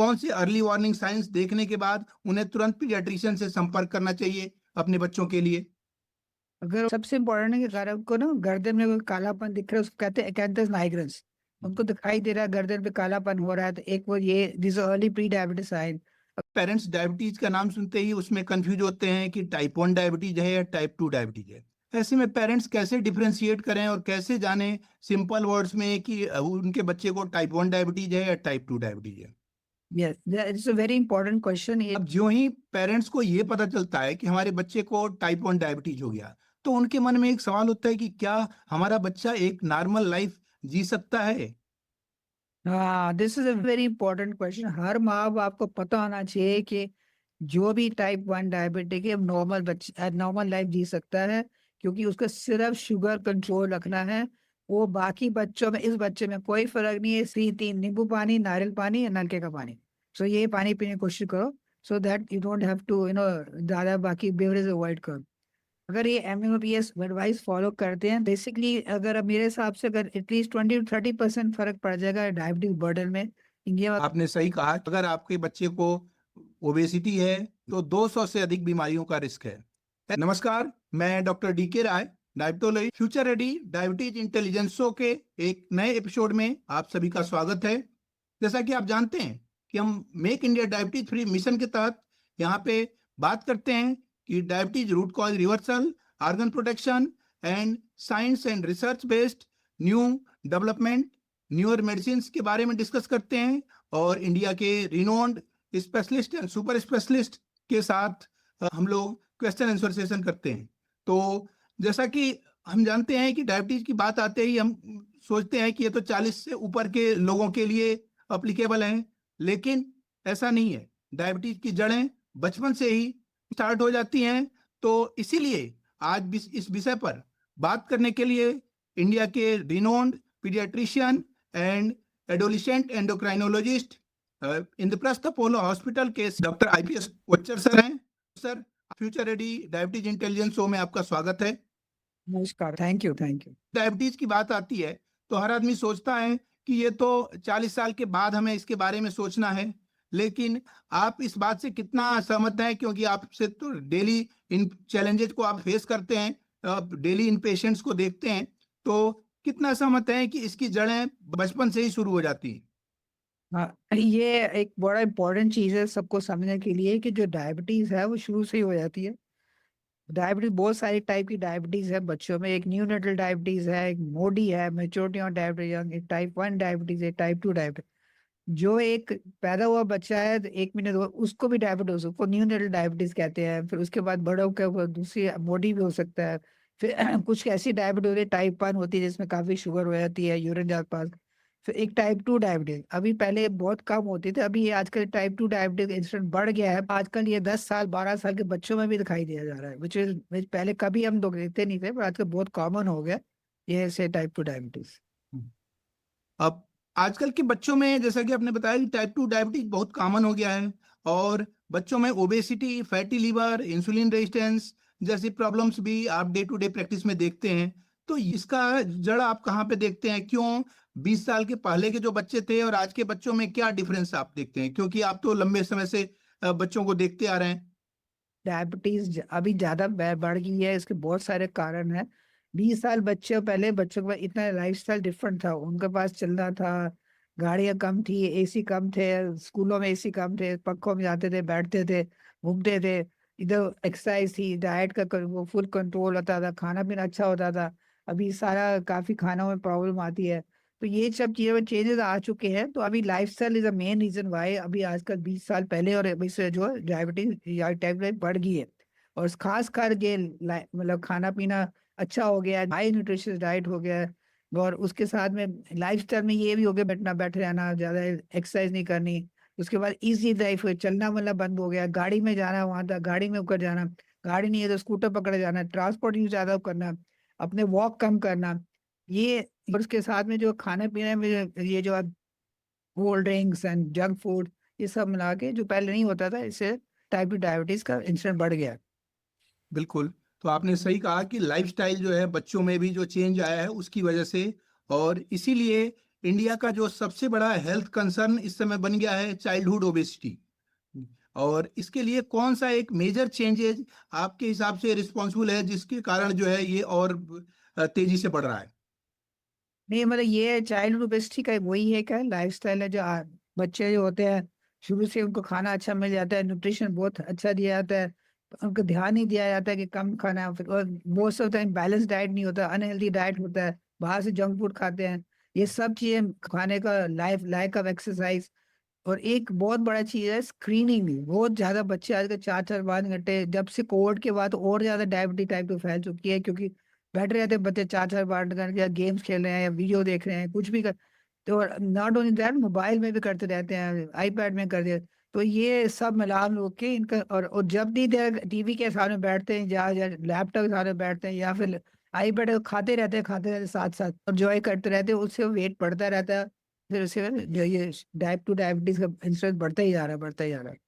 कौन से early warning science देखने के बाद उन्हें तुरंत पीडियाट्रिशियन से संपर्क करना चाहिए अपने बच्चों के लिए? अगर सबसे इम्पोर्टेंट है कि अगर आपको ना गर्दन में कोई कालापन दिख रहा है, उसको कहते हैं एकांथस नाइग्रेंस। उनको दिखाई दे रहा है गर्दन पे कालापन हो रहा है, तो एक वो ये this early pre diabetes sign. Parents diabetes का नाम सुनते ही उसमें कंफ्यूज होते हैं कि टाइप 1 डायबिटीज है या टाइप 2 डायबिटीज है। ऐसे में पेरेंट्स कैसे डिफरेंशिएट करें और कैसे जानें सिंपल वर्ड्स में कि उनके बच्चे को टाइप 1 डायबिटीज है या टाइप 2 डायबिटीज है? Yes, it's a very important question ये। अब ज्यों ही पेरेंट्स को ये पता चलता है कि हमारे बच्चे को टाइप 1 डायबिटीज हो गया, तो उनके मन में एक सवाल होता है कि क्या हमारा बच्चा एक नॉर्मल लाइफ जी सकता है? हाँ, this is a very important question. हर माँ बाप को पता होना चाहिए कि जो भी टाइप 1 डायबिटिक है नॉर्मल बच्चे नॉर्मल लाइफ जी सकता है, क्योंकि उसका सिर्फ शुगर कंट्रोल रखना है। वो बाकी बच्चों में, इस बच्चे में कोई फर्क नहीं है। सी 3 नींबू पानी, नारियल पानी या नलके का पानी, सो ये पानी पीने की कोशिश करो, so that you don't have to ज्यादा बाकी बेवरेज अवॉइड करो। अगर ये एमओपीएस एडवाइस फॉलो करते हैं, बेसिकली अगर अब मेरे हिसाब से अगर एटलीस्ट 20 to 30% फर्क पड़ जाएगा डायबिटीज बर्डन में इंडिया में। आपने सही कहा, अगर आपके बच्चे को ओबेसिटी है तो 200 से अधिक बीमारियों का रिस्क है। नमस्कार, मैं doctor DK Rai, diabetology future ready diabetes intelligence show के एक नए एपिसोड में आप सभी का स्वागत है। जैसा कि आप जानते हैं कि हम make India diabetes free mission के तहत यहाँ पे बात करते हैं कि diabetes root cause reversal, organ protection and science and research based new development, newer medicine के बारे में डिस्कस करते हैं और इंडिया के renowned specialist and super specialist के साथ हम लोग क्वेश्चन आंसर सेशन करते हैं। तो जैसा कि हम जानते हैं कि डायबिटीज की बात आते ही हम सोचते हैं कि ये तो 40 से ऊपर के लोगों के लिए अप्लीकेबल है, लेकिन ऐसा नहीं है। डायबिटीज की जड़ें बचपन से ही स्टार्ट हो जाती हैं। तो इसीलिए आज भी इस विषय पर बात करने के लिए इंडिया के renowned paediatrician and adolescent endocrinologist Indraprastha Apollo hospital के डॉक्टर आईपीएस कोचर सर हैं। Sir, future ready diabetes intelligence show में आपका स्वागत है। नमस्कार, thank you, thank you. Diabetes की बात आती है तो हर आदमी सोचता है कि ये तो 40 साल के बाद हमें इसके बारे में सोचना है, लेकिन आप इस बात से कितना सहमत हैं? क्योंकि आपसे तो डेली इन चैलेंजेस को आप फेस करते हैं, आप डेली इन पेशेंट्स को देखते हैं, तो कितना सहमत हैं कि इसकी जड़ें बचपन से ही शुरू हो जाती हैं? हाँ, ये एक बड़ा इंपॉर्टेंट चीज है सबको समझने के लिए कि जो डायबिटीज है वो शुरू से ही हो जाती है। डायबिटीज बहुत सारी टाइप की डायबिटीज है बच्चों में। एक न्यूनेटल डायबिटीज है, एक मोडी है, मेच्योरिटी ऑफ डायबिटीज, एक टाइप 1 डायबिटीज है, टाइप 2 डायबिटीज। जो एक पैदा हुआ बच्चा है तो 1 महीने दो उसको भी डायबिटीज, उसको न्यूनेटल डायबिटीज कहते हैं। फिर उसके बाद बड़ा होकर वो दूसरी मोडी भी हो सकता है। फिर कुछ ऐसी डायबिटीज होती है टाइप 1 होती है जिसमें काफी शुगर हो जाती है, यूरिन जाता पास। फिर एक टाइप 2 डायबिटीज, अभी पहले बहुत कम होती थी, अभी ये आजकल टाइप 2 डायबिटीज इंसिडेंट बढ़ गया है। आजकल ये 10 साल 12 साल के बच्चों में भी दिखाई दिया जा रहा है, विच पहले कभी हम लोग देखते नहीं थे, पर आजकल बहुत कॉमन हो गया ये ऐसे टाइप 2 डायबिटीज। अब आजकल के बच्चों में जैसा कि आपने बताया कि टाइप 2 डायबिटीज बहुत कॉमन हो गया है और बच्चों में obesity, fatty liver, insulin resistance जैसी प्रॉब्लम्स भी आप डे टू डे प्रैक्टिस में देखते हैं। तो इसका जड़ आप कहाँ पे देखते हैं? क्यों 20 साल के पहले के जो बच्चे थे और आज के बच्चों में क्या डिफरेंस आप देखते हैं? क्योंकि आप तो लंबे समय से बच्चों को देखते आ रहे हैं। डायबिटीज अभी ज्यादा बढ़ गई है, इसके बहुत सारे कारण हैं। 20 साल बच्चे पहले बच्चों का इतना लाइफस्टाइल डिफरेंट था, उनके पास चलना था, गाड़ियां कम थी, एसी कम थे, स्कूलों में एसी कम थे, पंखों में जाते थे, बैठते थे, घूमते थे। इधर एक्सरसाइज थी, डाइट का वो फुल कंट्रोल होता था, खाना पीना अच्छा होता था। अभी सारा काफी खानों में प्रॉब्लम आती है। तो ये सब चीजों में चेंजेस आ चुके हैं। तो अभी lifestyle is a main reason why अभी आजकल 20 साल पहले और अभी से जो डायबिटीज या टाइप बढ़ गई है। और खास कर ये मतलब खाना पीना अच्छा हो गया है, हाई न्यूट्रिशियस डाइट हो गया है। और उसके साथ में लाइफस्टाइल में ये भी हो गया बैठना बैठे रहना, ज्यादा एक्सरसाइज नहीं करनी। उसके बाद इजी लाइफ है, चलना मतलब बंद हो गया, गाड़ी में जाना, वहां तक गाड़ी में होकर जाना, गाड़ी नहीं है तो स्कूटर पकड़े जाना, ट्रांसपोर्ट यूज ज्यादा करना, अपने वॉक कम करना। ये और उसके साथ में जो खाने पीने में ये जो cold drinks and junk food, ये सब मिला के जो पहले नहीं होता था, इससे टाइप 2 डायबिटीज का इंसिडेंट बढ़ गया। बिल्कुल। तो आपने सही कहा कि लाइफस्टाइल जो है बच्चों में भी जो चेंज आया है उसकी वजह से, और इसीलिए इंडिया का जो सबसे बड़ा हेल्थ कंसर्न इस समय बन गया है चाइल्डहुड ओबेसिटी, और इसके लिए कौन सा एक मेजर चेंजेस आपके हिसाब से रिस्पॉन्सिबल है जिसके कारण जो है ये और तेजी से बढ़ रहा है? नहीं मतलब ये चाइल्ड ओबेसिटी का वही है क्या लाइफस्टाइल है जो बच्चे जो होते हैं शुरू से उनको खाना अच्छा मिल जाता है, न्यूट्रिशन बहुत अच्छा दिया जाता है, उनको ध्यान नहीं दिया जाता है कि कम खाना है, और most of time balance diet नहीं होता, अनहेल्दी डाइट होता है, बाहर से जंक फूड खाते हैं। ये सब चीजें खाने का लाइक ऑफ एक्सरसाइज, और एक बहुत बड़ा चीज है स्क्रीनिंग भी। बहुत ज्यादा बच्चे आजकल 4-4 5 घंटे, जब से कोविड के बाद और ज्यादा डायबिटीज टाइप तो फैल चुकी है, क्योंकि बैठे रहते हैं बच्चे 4-4 5 घंटे, या गेम्स खेल रहे हैं या वीडियो देख रहे हैं, कुछ भी कर। तो नॉट ओनली दैट, मोबाइल में भी करते रहते हैं, आईपैड में करते हैं। तो ये सब मिला लोग के इनका, और जब भी देर टीवी के सामने बैठते हैं या लैपटॉप के सामने बैठते हैं या फिर आईपैड, खाते रहते साथ साथ और जॉय करते रहते हैं, उससे वेट बढ़ता रहता है। फिर उससे जो ये डायबिटीज का इंसिडेंस बढ़ता ही जा रहा है, बढ़ता ही जा रहा है।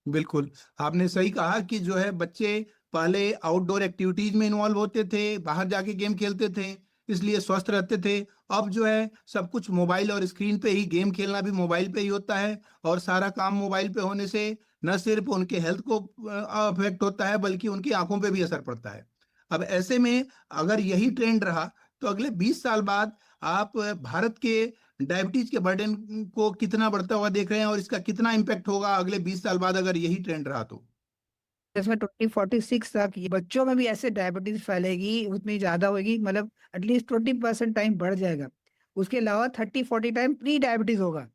बिल्कुल, आपने सही कहा कि जो है बच्चे पहले आउटडोर एक्टिविटीज में इन्वॉल्व होते थे, बाहर जाके गेम खेलते थे, इसलिए स्वस्थ रहते थे। अब जो है सब कुछ मोबाइल और स्क्रीन पे ही, गेम खेलना भी मोबाइल पे ही होता है, और सारा काम मोबाइल पे होने से न सिर्फ उनके हेल्थ को अफेक्ट होता है बल्कि उनकी आंखों पे भी असर पड़ता है। अब ऐसे में अगर यही ट्रेंड रहा तो अगले 20 साल बाद आप भारत के डायबिटीज के बर्डन को कितना बढ़ता हुआ देख रहे हैं, और इसका कितना इम्पैक्ट होगा अगले 20 साल बाद अगर यही ट्रेंड रहा तो? इसमें 2046 तक ये बच्चों में भी ऐसे डायबिटीज फैलेगी, उतनी ज्यादा होगी, मतलब एटलीस्ट 20% टाइम बढ़ जाएगा। उसके अलावा 30-40 टाइम प्री डायबिटीज होगा।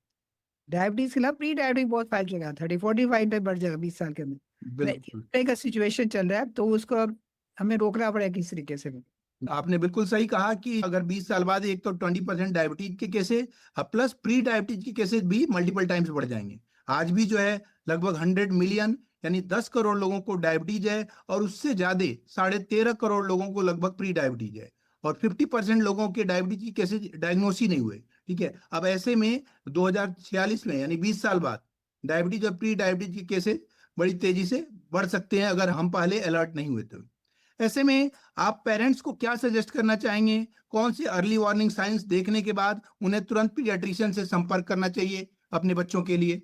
डायबिटीज के अलावा प्री डायबिटीज बहुत फैल जाएगा, 30-45 टाइम बढ़ जाएगा 20 साल के अंदर। मतलब इस बिल्कुल, तरह का सिचुएशन चल रहा है, तो उसको अब हमें रोकना पड़ेगा किस तरीके से भी। आपने बिल्कुल सही कहा कि अगर 20 साल बाद एक तो 20% डायबिटीज के केसेस प्लस प्री डायबिटीज के केसेस भी मल्टीपल टाइम्स बढ़ जाएंगे। आज भी जो है लगभग 100 मिलियन यानी 10 करोड़ लोगों को डायबिटीज है, और उससे ज्यादा 13.5 करोड़ लोगों को लगभग प्री डायबिटीज है, और 50% लोगों के डायबिटीज के केसेस डायग्नोस ही नहीं हुए। ठीक है, अब ऐसे में 2046 में यानी 20 साल बाद डायबिटीज और प्री डायबिटीज के केसेस बड़ी तेजी से बढ़ सकते हैं अगर हम पहले अलर्ट नहीं हुए तो। ऐसे में आप पेरेंट्स को क्या सजेस्ट करना चाहेंगे? कौन सी अर्ली वार्निंग साइंस देखने के बाद उन्हें तुरंत पीडियाट्रिशियन से संपर्क करना चाहिए अपने बच्चों के लिए?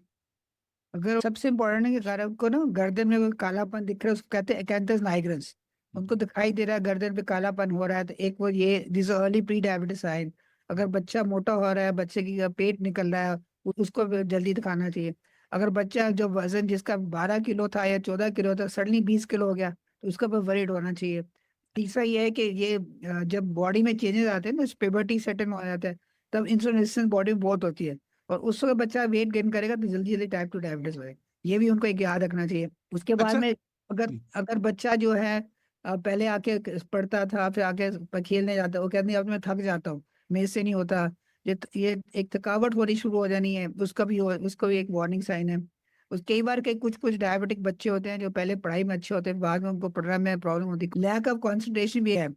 अगर सबसे इम्पोर्टेंट है कि अगर आपको ना गर्दन में कोई कालापन दिख रहा है, उसको कहते हैं एकेंथस नाइग्रेंस। उनको दिखाई दे रहा है गर्दन पे कालापन हो रहा है, तो एक वो ये this early pre diabetes sign. अगर बच्चा मोटा हो रहा है, बच्चे की पेट निकल रहा है, उसको भी जल्दी दिखाना चाहिए। अगर बच्चा जो वजन जिसका 12 किलो था या 14 किलो था, सडनली 20 किलो हो गया, तो उसका भी वरीड होना चाहिए। तीसरा ये है कि ये जब बॉडी में चेंजेस आते हैं ना, प्यूबर्टी सेटन हो जाता है, तब इंसुलिन रेजिस्टेंस बॉडी में बहुत होती है, और उस वक्त बच्चा वेट गेन करेगा तो जल्दी जल्दी टाइप 2 डायबिटीज होएगा। ये भी उनको एक याद रखना चाहिए। उसके बाद अच्छा में अगर जी। अगर बच्चा जो है पहले आके पढ़ता था, फिर आके खेलने जाता, वो कहते हैं अब मैं थक जाता हूँ, मेरे से नहीं होता, ये एक थकावट होनी शुरू हो जानी है, उसको भी एक वार्निंग साइन है। उस कई बार के कुछ कुछ डायबिटिक बच्चे होते हैं जो पहले पढ़ाई में अच्छे होते हैं, बाद में उनको पढ़ने में प्रॉब्लम होती है, लैक ऑफ कॉन्सेंट्रेशन भी है।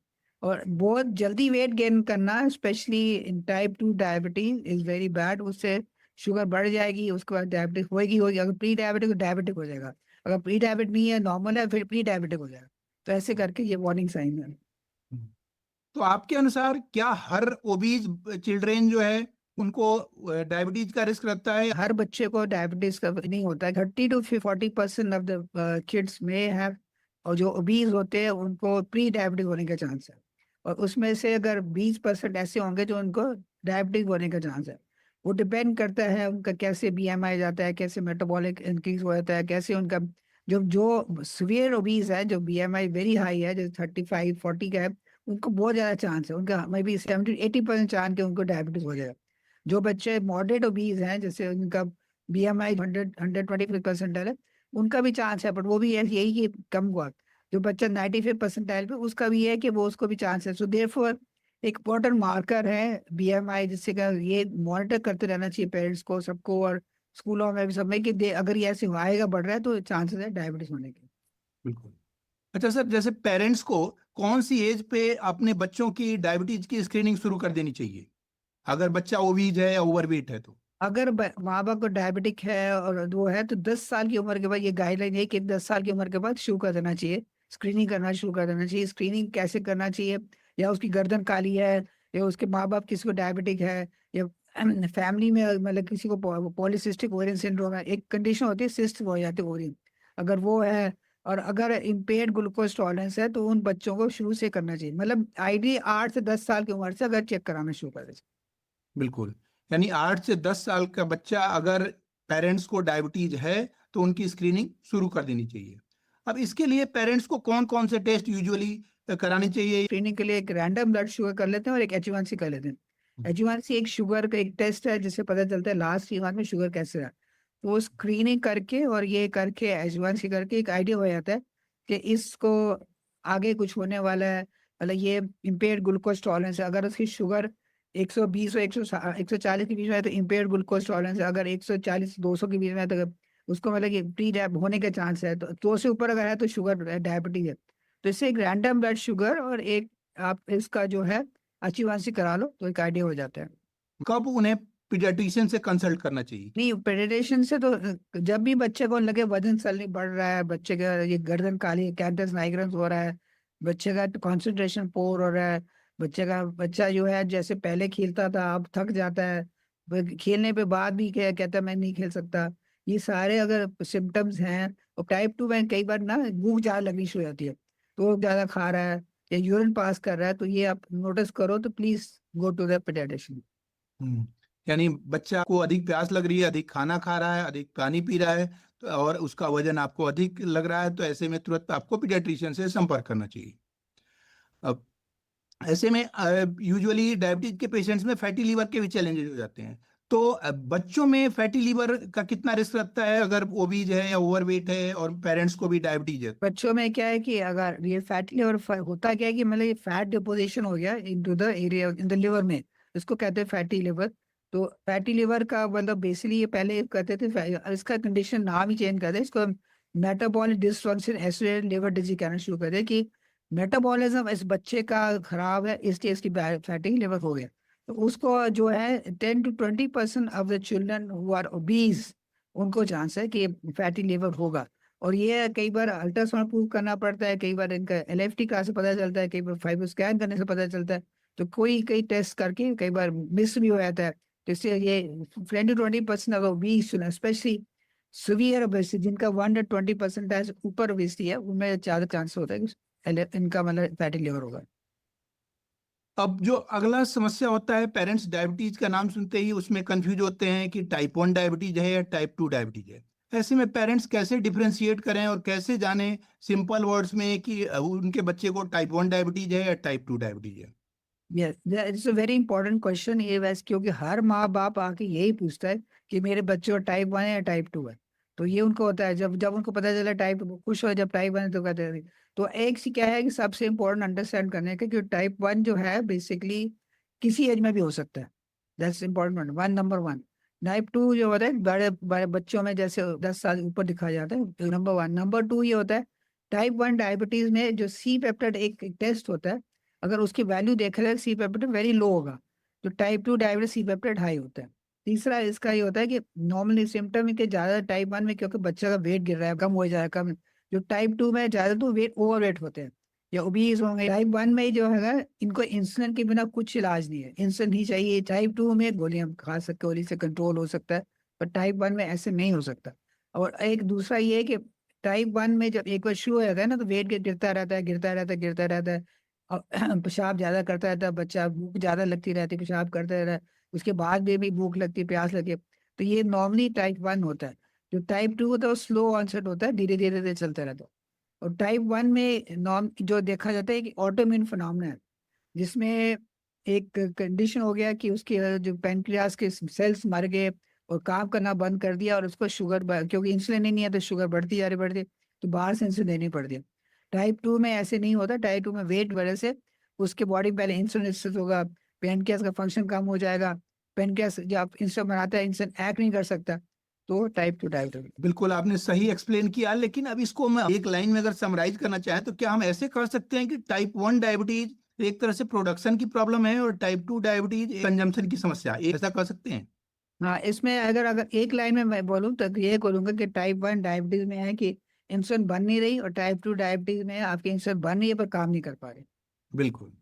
और बहुत जल्दी वेट गेन करना specially in type 2 diabetes is very bad. उससे शुगर बढ़ जाएगी, उसके बाद डायबिटिक होगी, अगर प्री डायबिटिक तो डायबिटिक हो जाएगा, अगर प्री डायबिटिक नहीं है, नॉर्मल है, फिर प्री डायबिटिक हो जाएगा। तो ऐसे करके ये वार्निंग साइन है। तो आपके अनुसार क्या हर ओबीज चिल्ड्रेन जो है उनको डायबिटीज का रिस्क रहता है? हर बच्चे को डायबिटीज का नहीं होता है, 30-40% ऑफ द किड्स में हैव, और जो ओबीज होते हैं उनको प्री डायबिटिक होने का चांस है। और उसमें से अगर 20% ऐसे होंगे जो उनको डायबिटिक होने का चांस है। वो डिपेंड करता है उनका कैसे बीएमआई जाता है, कैसे मेटाबॉलिक इंक्रीज हो जाता है, कैसे उनका जो जो सीवियर ओबीज है, जो बीएमआई वेरी हाई है, जो 35-40 का है, उनको बहुत ज्यादा चांस है, उनका मे बी 70-80% चांस है उनको डायबिटीज हो जाएगा। जो बच्चे मॉडरेट ओबीज हैं, जैसे उनका बीएमआई 125 परसेंटाइल है, उनका भी चांस है, बट वो भी यही कि कम हुआ। जो बच्चा 95 परसेंटाइल पे, उसका भी है कि वो, उसको भी चांस है। सो देयरफॉर एक इम्पोर्टेंट मार्कर है बीएमआई, जिससे का ये मॉनिटर करते रहना चाहिए पेरेंट्स को, सबको, और स्कूलों में भी सब में, कि अगर ये ऐसे आएगा बढ़ रहा है तो चांसेस है डायबिटीज होने के। बिल्कुल। अच्छा सर, जैसे पेरेंट्स को कौन सी एज पे अपने बच्चों की डायबिटीज की स्क्रीनिंग शुरू कर देनी चाहिए अगर बच्चा ओबीज है या ओवरवेट है तो? अगर माँ बाप को डायबिटिक है और वो है, तो 10 साल की उम्र के बाद ये गाइडलाइन है कि 10 साल की उम्र के बाद शुरू कर देना चाहिए, स्क्रीनिंग करना शुरू कर देना चाहिए। स्क्रीनिंग कैसे करना चाहिए? या उसकी गर्दन काली है, या उसके माँ बाप किसी को डायबिटिक है, या फैमिली में मतलब किसी को पॉलीसिस्टिक ओरियन सिंड्रोम है, एक कंडीशन होती है सिस्ट हो जाती है ओरियन, अगर वो है और अगर इम्पेयर्ड ग्लूकोज टॉलरेंस है तो उन बच्चों को शुरू से करना चाहिए, मतलब आईडी 8 से 10 साल की उम्र से अगर चेक कराना शुरू कर दे। बिल्कुल। यानी 8 से 10 साल का बच्चा अगर पेरेंट्स को डायबिटीज है तो उनकी स्क्रीनिंग शुरू कर देनी चाहिए। अब इसके लिए पेरेंट्स को कौन कौन से टेस्ट यूजुअली कराने चाहिए? स्क्रीनिंग के लिए एक रैंडम ब्लड शुगर कर लेते हैं और एक एच1सी कर लेते हैं। एच1सी एक शुगर का एक टेस्ट है जिससे पता चलता है लास्ट 3 मंथ में शुगर कैसे रहा, तो वो स्क्रीनिंग करके और ये करके एच1सी करके एक आइडिया हो जाता है कि इसको आगे कुछ होने वाला है, मतलब ये इम्पेयर्ड ग्लूकोज टॉलरेंस है, अगर उसकी शुगर 120 और 140 के बीच में है तो इम्पेयर्ड ग्लूकोज टॉलरेंस है, अगर 140 200 के बीच में है तो उसको मतलब कि प्री डायब होने के चांस है, तो 2 से ऊपर अगर है तो शुगर डायबिटीज है। तो इससे एक रैंडम ब्लड शुगर और एक आप इसका जो है अच्छी करा लो तो एक आइडिया हो जाता है। कब उन्हें पीडियाट्रिशियन से कंसल्ट करना चाहिए? नहीं, पेडिट्रिशियन से तो जब भी बच्चे को लगे वजन सडनली बढ़ रहा है, बच्चे का ये गर्दन काली कैंटस नाइग्रेंस हो रहा है, बच्चे का कंसंट्रेशन पोर हो रहा है, बच्चा जो है जैसे पहले खेलता था अब थक जाता है, खेलने पे बाद भी कहता है मैं नहीं खेल सकता, ये सारे अगर सिम्टम्स हैं, और टाइप 2 में कई बार ना भूख ज्यादा लगनी शुरू हो जाती है, तो वो ज्यादा खा रहा है या यूरिन पास कर रहा है, तो ये आप नोटिस करो तो please go to the paediatrician. Hmm, यानी बच्चा को अधिक प्यास लग रही है, अधिक खाना खा रहा है, अधिक पानी पी रहा है, तो और उसका वजन आपको अधिक लग रहा है, तो ऐसे में तुरंत आपको पीडियाट्रिशियन से संपर्क करना चाहिए। अब ऐसे में यूजुअली डायबिटीज के पेशेंट्स में फैटी लीवर के भी चैलेंजेस हो जाते हैं, तो बच्चों में फैटी लीवर का कितना रिस्क रहता है अगर ओबीज है या ओवरवेट है और पेरेंट्स को भी डायबिटीज है? बच्चों में क्या है कि अगर ये फैटी लिवर होता क्या है कि मतलब ये फैट डिपोजिशन हो गया into the area in the liver में, इसको कहते हैं फैटी लिवर। तो फैटी लिवर का मतलब बेसिकली ये पहले कहते थे इसका कंडीशन नाम ही चेंज कर दे, इसको metabolic dysfunction associated liver disease कहना शुरू कर दे कि मेटाबॉलिज्म इस बच्चे का खराब है इसलिए इसकी फैटी लिवर हो गया। तो उसको जो है 10 to 20% of the children who are obese उनको चांस है कि फैटी लिवर होगा, और ये कई बार अल्ट्रासाउंड प्रूव करना पड़ता है, कई बार इनका एलएफटी का से पता चलता है, कई बार फाइब्रो स्कैन करने से पता चलता है, तो कोई कई टेस्ट करके कई बार मिस भी हो जाता है, तो इससे ये 10 to 20% अगर ओबीस स्पेशली सीवियर ओबेसिटी जिनका 1 to 20% ऊपर ओबेसिटी है उनमें ज्यादा चांस होता है कि इनका मतलब फैटी लिवर होगा। अब जो अगला समस्या होता है, पेरेंट्स डायबिटीज का नाम सुनते ही उसमें कंफ्यूज होते हैं कि टाइप 1 डायबिटीज है या टाइप 2 डायबिटीज है। ऐसे में पेरेंट्स कैसे डिफरेंशिएट करें और कैसे जानें सिंपल वर्ड्स में कि उनके बच्चे को टाइप 1 डायबिटीज है या टाइप 2 डायबिटीज है? Yes, it's a very important question ये वैसे, क्योंकि हर माँ बाप आके यही पूछता है कि मेरे बच्चे को टाइप 1 है या टाइप 2 है, तो ये उनको होता है जब जब उनको पता चला टाइप खुश हो, जब टाइप 1 है तो कहते हैं। तो एक सी क्या है कि सबसे इम्पोर्टेंट अंडरस्टैंड करने का कि टाइप 1 जो है बेसिकली किसी एज में भी हो सकता है, that's important one number one. Type 2 जो होता है बड़े बड़े बच्चों में जैसे 10 साल ऊपर दिखाया जाता है, नंबर वन। नंबर टू ये होता है टाइप 1 डायबिटीज में जो सी पेप्टाइड एक टेस्ट होता है, अगर उसकी वैल्यू देखा जाए सी पेप्टाइड वेरी लो होगा, तो type 2 diabetes C peptide high होता है। तीसरा इसका ये होता है कि नॉर्मली सिम्टम के ज्यादा टाइप 1 में क्योंकि बच्चे का वेट गिर रहा है कम हो जाएगा कम, जो टाइप 2 में ज्यादा तो वेट ओवर वेट होते हैं या ओबीज होंगे। टाइप 1 में जो है इनको इंसुलिन के बिना कुछ इलाज नहीं है, इंसुलिन ही चाहिए। टाइप 2 में गोलियां खा सकते, गोली से कंट्रोल हो सकता है, पर टाइप 1 में ऐसे नहीं हो सकता। और एक दूसरा ये है कि टाइप 1 में जब एक बार शुरू हो जाता है ना तो वेट गिरता रहता है गिरता रहता है गिरता रहता है, और पेशाब ज्यादा करता रहता है बच्चा, भूख ज्यादा लगती रहती है, पेशाब करता रहता है, उसके बाद भी भूख लगती है प्यास लगती है, तो ये नॉर्मली टाइप 1 होता है। जो टाइप 2 होता है वो स्लो ऑनसेट होता है, धीरे धीरे धीरे चलता रहता है। और टाइप 1 में नॉर्म जो देखा जाता है कि ऑटोइम्यून फिनोमेना है, जिसमें एक कंडीशन हो गया कि उसके जो पेनक्रियास के सेल्स मर गए और काम करना बंद कर दिया, और उसको क्योंकि इंसुलिन ही नहीं है तो शुगर बढ़ती तो बाहर से इंसुलिन देनी पड़ती है। टाइप 2 में ऐसे नहीं होता, टाइप 2 में वेट वजह से उसके बॉडी में पहले इंसुलिन स्थित होगा, पेनक्रियास का फंक्शन कम हो जाएगा, पेनक्रियास जब आप इंसुलिन बनाता है इंसुलिन एक्ट नहीं कर सकता, तो टाइप 2 डायबिटीज। बिल्कुल आपने सही एक्सप्लेन किया, लेकिन अब इसको मैं एक लाइन में अगर समराइज करना चाहें तो क्या हम ऐसे कर सकते हैं कि टाइप 1 डायबिटीज एक तरह से प्रोडक्शन की प्रॉब्लम है और टाइप 2 डायबिटीज कंजम्पशन की समस्या है, ऐसा कर सकते हैं? हाँ, इसमें अगर अगर एक लाइन में मैं बोलूँ तो ये बोलूंगा कि टाइप 1 डायबिटीज में है कि इंसुलिन बन नहीं रही, और टाइप 2 डायबिटीज में आपकी इंसुलिन बन रही है पर काम नहीं कर पा रही। बिल्कुल।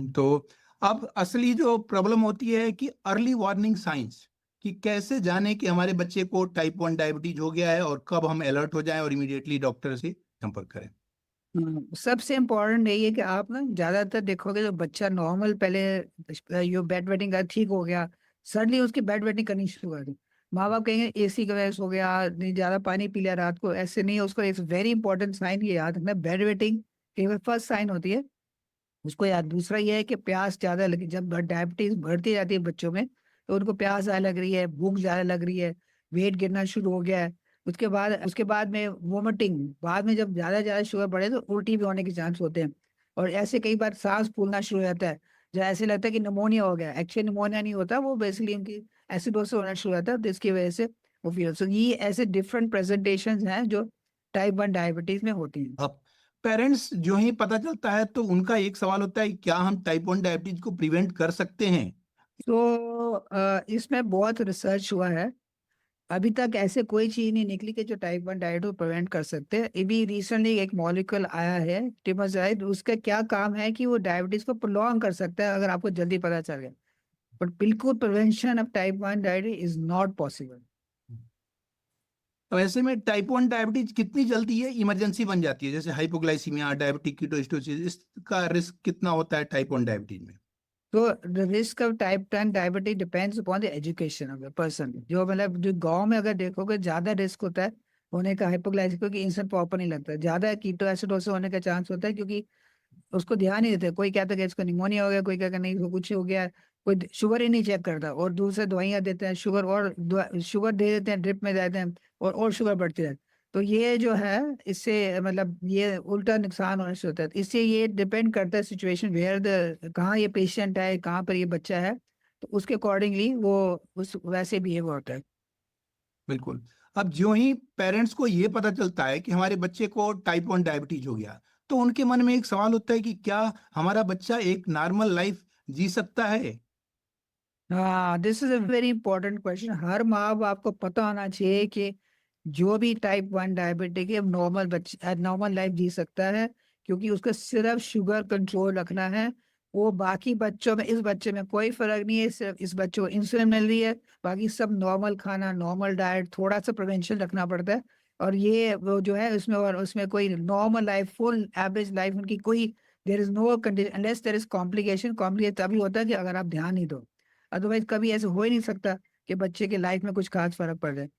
तो अब असली जो प्रॉब्लम होती है कि अर्ली वार्निंग साइंस, कि कैसे जाने कि हमारे बच्चे को टाइप 1 डायबिटीज हो गया है और कब हम अलर्ट हो जाएं और इमीडिएटली डॉक्टर से संपर्क करें। सबसे इम्पोर्टेंट यही है कि आप ना ज्यादातर देखोगे जो बच्चा नॉर्मल पहले यो बेड वेटिंग का ठीक हो गया, सडनली उसकी बेड वेटिंग करनी शुरू कर दी, माँ बाप कहेंगे एसी का वजह से हो गया, नहीं ज्यादा पानी पी लिया रात को, ऐसे नहीं है। उसको एक वेरी इंपॉर्टेंट साइन ये याद रखना, बेड वेटिंग केवल फर्स्ट साइन होती है, उसको याद। दूसरा ये है कि प्यास ज्यादा लगी, जब डायबिटीज बढ़ती जाती है बच्चों में तो उनको प्यास ज्यादा लग रही है, भूख ज्यादा लग रही है, वेट गिरना शुरू हो गया है। उसके बाद में वोमिटिंग, बाद में जब ज्यादा ज्यादा शुगर बढ़े तो उल्टी भी होने के चांस होते हैं। और ऐसे कई बार सांस फूलना शुरू हो जाता है, जो ऐसे लगता है कि निमोनिया हो गया, एक्चुअली निमोनिया नहीं होता, वो बेसिकली उनकी एसिडोसिस होना शुरू हो जाता है, जिसकी वजह से वो फील। सो ये ऐसे डिफरेंट प्रेजेंटेशन हैं जो टाइप 1 डायबिटीज में होती हैं। अब पेरेंट्स जो ही पता चलता है तो उनका एक सवाल होता है, क्या हम टाइप 1 डायबिटीज को प्रिवेंट कर सकते हैं? तो इसमें बहुत रिसर्च हुआ है, अभी तक ऐसे कोई चीज नहीं निकली कि जो टाइप 1 डायबिटीज को प्रिवेंट कर सकते हैं। अभी रिसेंटली एक मॉलिक्यूल आया है टिमोजाइड, उसका क्या काम है कि वो डायबिटीज को प्रोलॉन्ग कर सकता है अगर आपको जल्दी पता चल गया, बट बिल्कुल prevention of type 1 diabetes is not possible. अब ऐसे में टाइप 1 डायबिटीज कितनी जल्दी है इमरजेंसी बन जाती है, जैसे हाइपोग्लाइसीमिया, डायबिटिक कीटोएसिडोसिस, इसका रिस्क कितना होता है टाइप 1 डायबिटीज में? तो the risk of type 10 diabetes depends upon the education of the person. जो मतलब जो गांव में अगर देखोगे ज्यादा रिस्क होता है होने का हाइपोग्लाइसिमिया, क्योंकि इंसुलिन प्रॉपर नहीं लगता, ज्यादा कीटो एसिडोसिस होने का चांस होता है, क्योंकि उसको ध्यान नहीं देते। कोई कहता है कि इसको निमोनिया हो गया, कोई कहता नहीं इसको कुछ हो गया, कोई शुगर ही नहीं चेक करता, और दूसरे दवाइयाँ देते हैं शुगर, और शुगर दे देते हैं, ड्रिप में देते हैं, और शुगर बढ़ती रहती है। तो ये जो है इससे मतलब ये उल्टा नुकसान होने से होता है। इससे ये डिपेंड करता है सिचुएशन वेयर द, कहाँ ये पेशेंट है, कहाँ पर ये बच्चा है, तो उसके अकॉर्डिंगली वो उस वैसे बिहेव होता है। बिल्कुल। अब जो ही पेरेंट्स को ये पता चलता है कि हमारे बच्चे को टाइप 1 डायबिटीज हो गया, तो उनके मन में एक सवाल होता है कि क्या हमारा बच्चा एक नॉर्मल लाइफ जी सकता है? हाँ, this is a very important question. हर माँ बाप को पता होना चाहिए कि जो भी टाइप 1 डायबिटिक है नॉर्मल बच्चे नॉर्मल लाइफ जी सकता है, क्योंकि उसका सिर्फ शुगर कंट्रोल रखना है। वो बाकी बच्चों में, इस बच्चे में कोई फर्क नहीं है, सिर्फ इस बच्चे को इंसुलिन मिल रही है, बाकी सब नॉर्मल खाना, नॉर्मल डाइट, थोड़ा सा प्रिवेंशन रखना पड़ता है। और ये वो जो है उसमें, और उसमें कोई normal life, full average life उनकी कोई, there is no condition unless there is complication. Complication तभी होता है कि अगर आप ध्यान नहीं दो, अदरवाइज कभी ऐसे हो ही नहीं सकता कि बच्चे के लाइफ में कुछ खास फर्क पड़ जाए।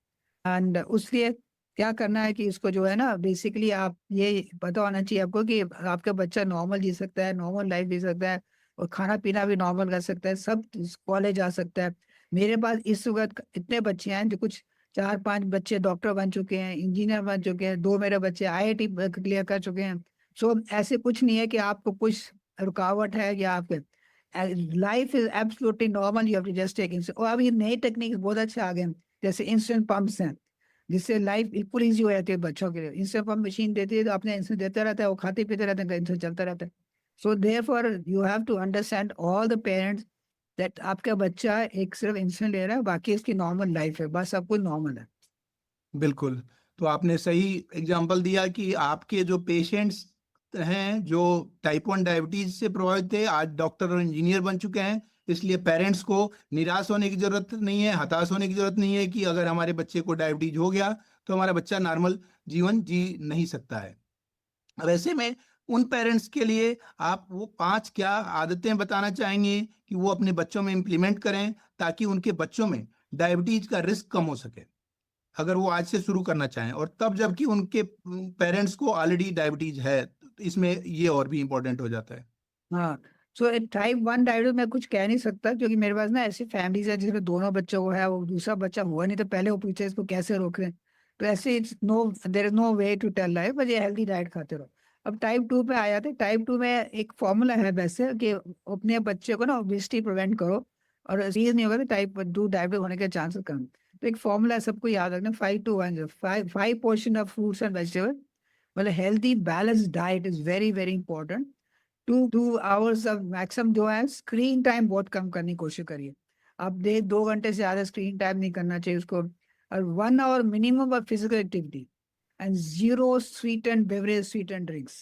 एंड उसलिए क्या करना है कि इसको जो है ना, बेसिकली आप ये पता होना चाहिए आपको कि आपका बच्चा नॉर्मल जी सकता है, नॉर्मल लाइफ जी सकता है, और खाना पीना भी नॉर्मल कर सकता है, सब कॉलेज जा सकता है। मेरे पास इस वक्त इतने बच्चे हैं जो कुछ 4-5 बच्चे डॉक्टर बन चुके हैं, इंजीनियर बन चुके हैं, 2 मेरे बच्चे आईआईटी क्लियर कर चुके हैं। सो ऐसे कुछ नहीं है कि आपको कुछ रुकावट है, या आपके life is absolutely normal, you have to just take. और अभी नई टेक्निक बहुत अच्छे आ गए हैं, जैसे इंस्टेंट पंप्स हैं, जिससे लाइफ बिल्कुल ईजी हो जाती है बच्चों के लिए। इंस्टेंट पंप मशीन देती है तो अपने इंस्टेंट देते रहता है, वो खाते पीते रहते हैं, इंस्टेंट चलता रहता है। So therefore you have to understand all the parents that आपका बच्चा एक सिर्फ इंस्टेंट ले रहा है, बाकी इसकी नॉर्मल लाइफ है, बस सब कुछ नॉर्मल है। बिल्कुल। तो आपने सही एग्जाम्पल दिया कि आपके जो पेशेंट्स हैं जो टाइप 1 डायबिटीज से प्रभावित थे, आज डॉक्टर और इंजीनियर बन चुके हैं। इसलिए पेरेंट्स को निराश होने की जरूरत नहीं है, हताश होने की जरूरत नहीं है कि अगर हमारे बच्चे को डायबिटीज हो गया तो हमारा बच्चा नॉर्मल जीवन जी नहीं सकता है। अब ऐसे में उन पेरेंट्स के लिए आप वो 5 क्या आदतें बताना चाहेंगे कि वो अपने बच्चों में इम्प्लीमेंट करें ताकि उनके बच्चों में डायबिटीज का रिस्क कम हो सके, अगर वो आज से शुरू करना चाहें, और तब जबकि उनके पेरेंट्स को ऑलरेडी डायबिटीज है, तो इसमें ये और भी इम्पोर्टेंट हो जाता है। हाँ, सो टाइप 1 डायबिटीज मैं कुछ कह नहीं सकता, क्योंकि मेरे पास ना ऐसी फैमिलीज है जिसमें दोनों बच्चों को है, वो दूसरा बच्चा हुआ नहीं तो पहले वो पूछे इसको कैसे रोक रहे हैं। तो ऐसे it's no, there is no way to tell life, बस ये हेल्दी डाइट खाते रहो। अब टाइप 2 पे आ जाते हैं। टाइप 2 में एक फॉर्मूला है वैसे कि अपने बच्चे को ना ओबेसिटी प्रिवेंट करो, और चीज नहीं होगा तो टाइप 2 डायबिटीज होने के चांसेस कम। तो एक फॉर्मूला है, सबको याद रखना, 5-2-1, 5 portion of fruits and vegetable. मतलब healthy balance diet is very very important. 2 hours of maximum जो है स्क्रीन टाइम बहुत कम करने की कोशिश करिए। आप 2 घंटे से ज्यादा स्क्रीन टाइम नहीं करना चाहिए उसको। और 1 hour minimum of physical activity, and zero sweet and beverage, sweet and drinks,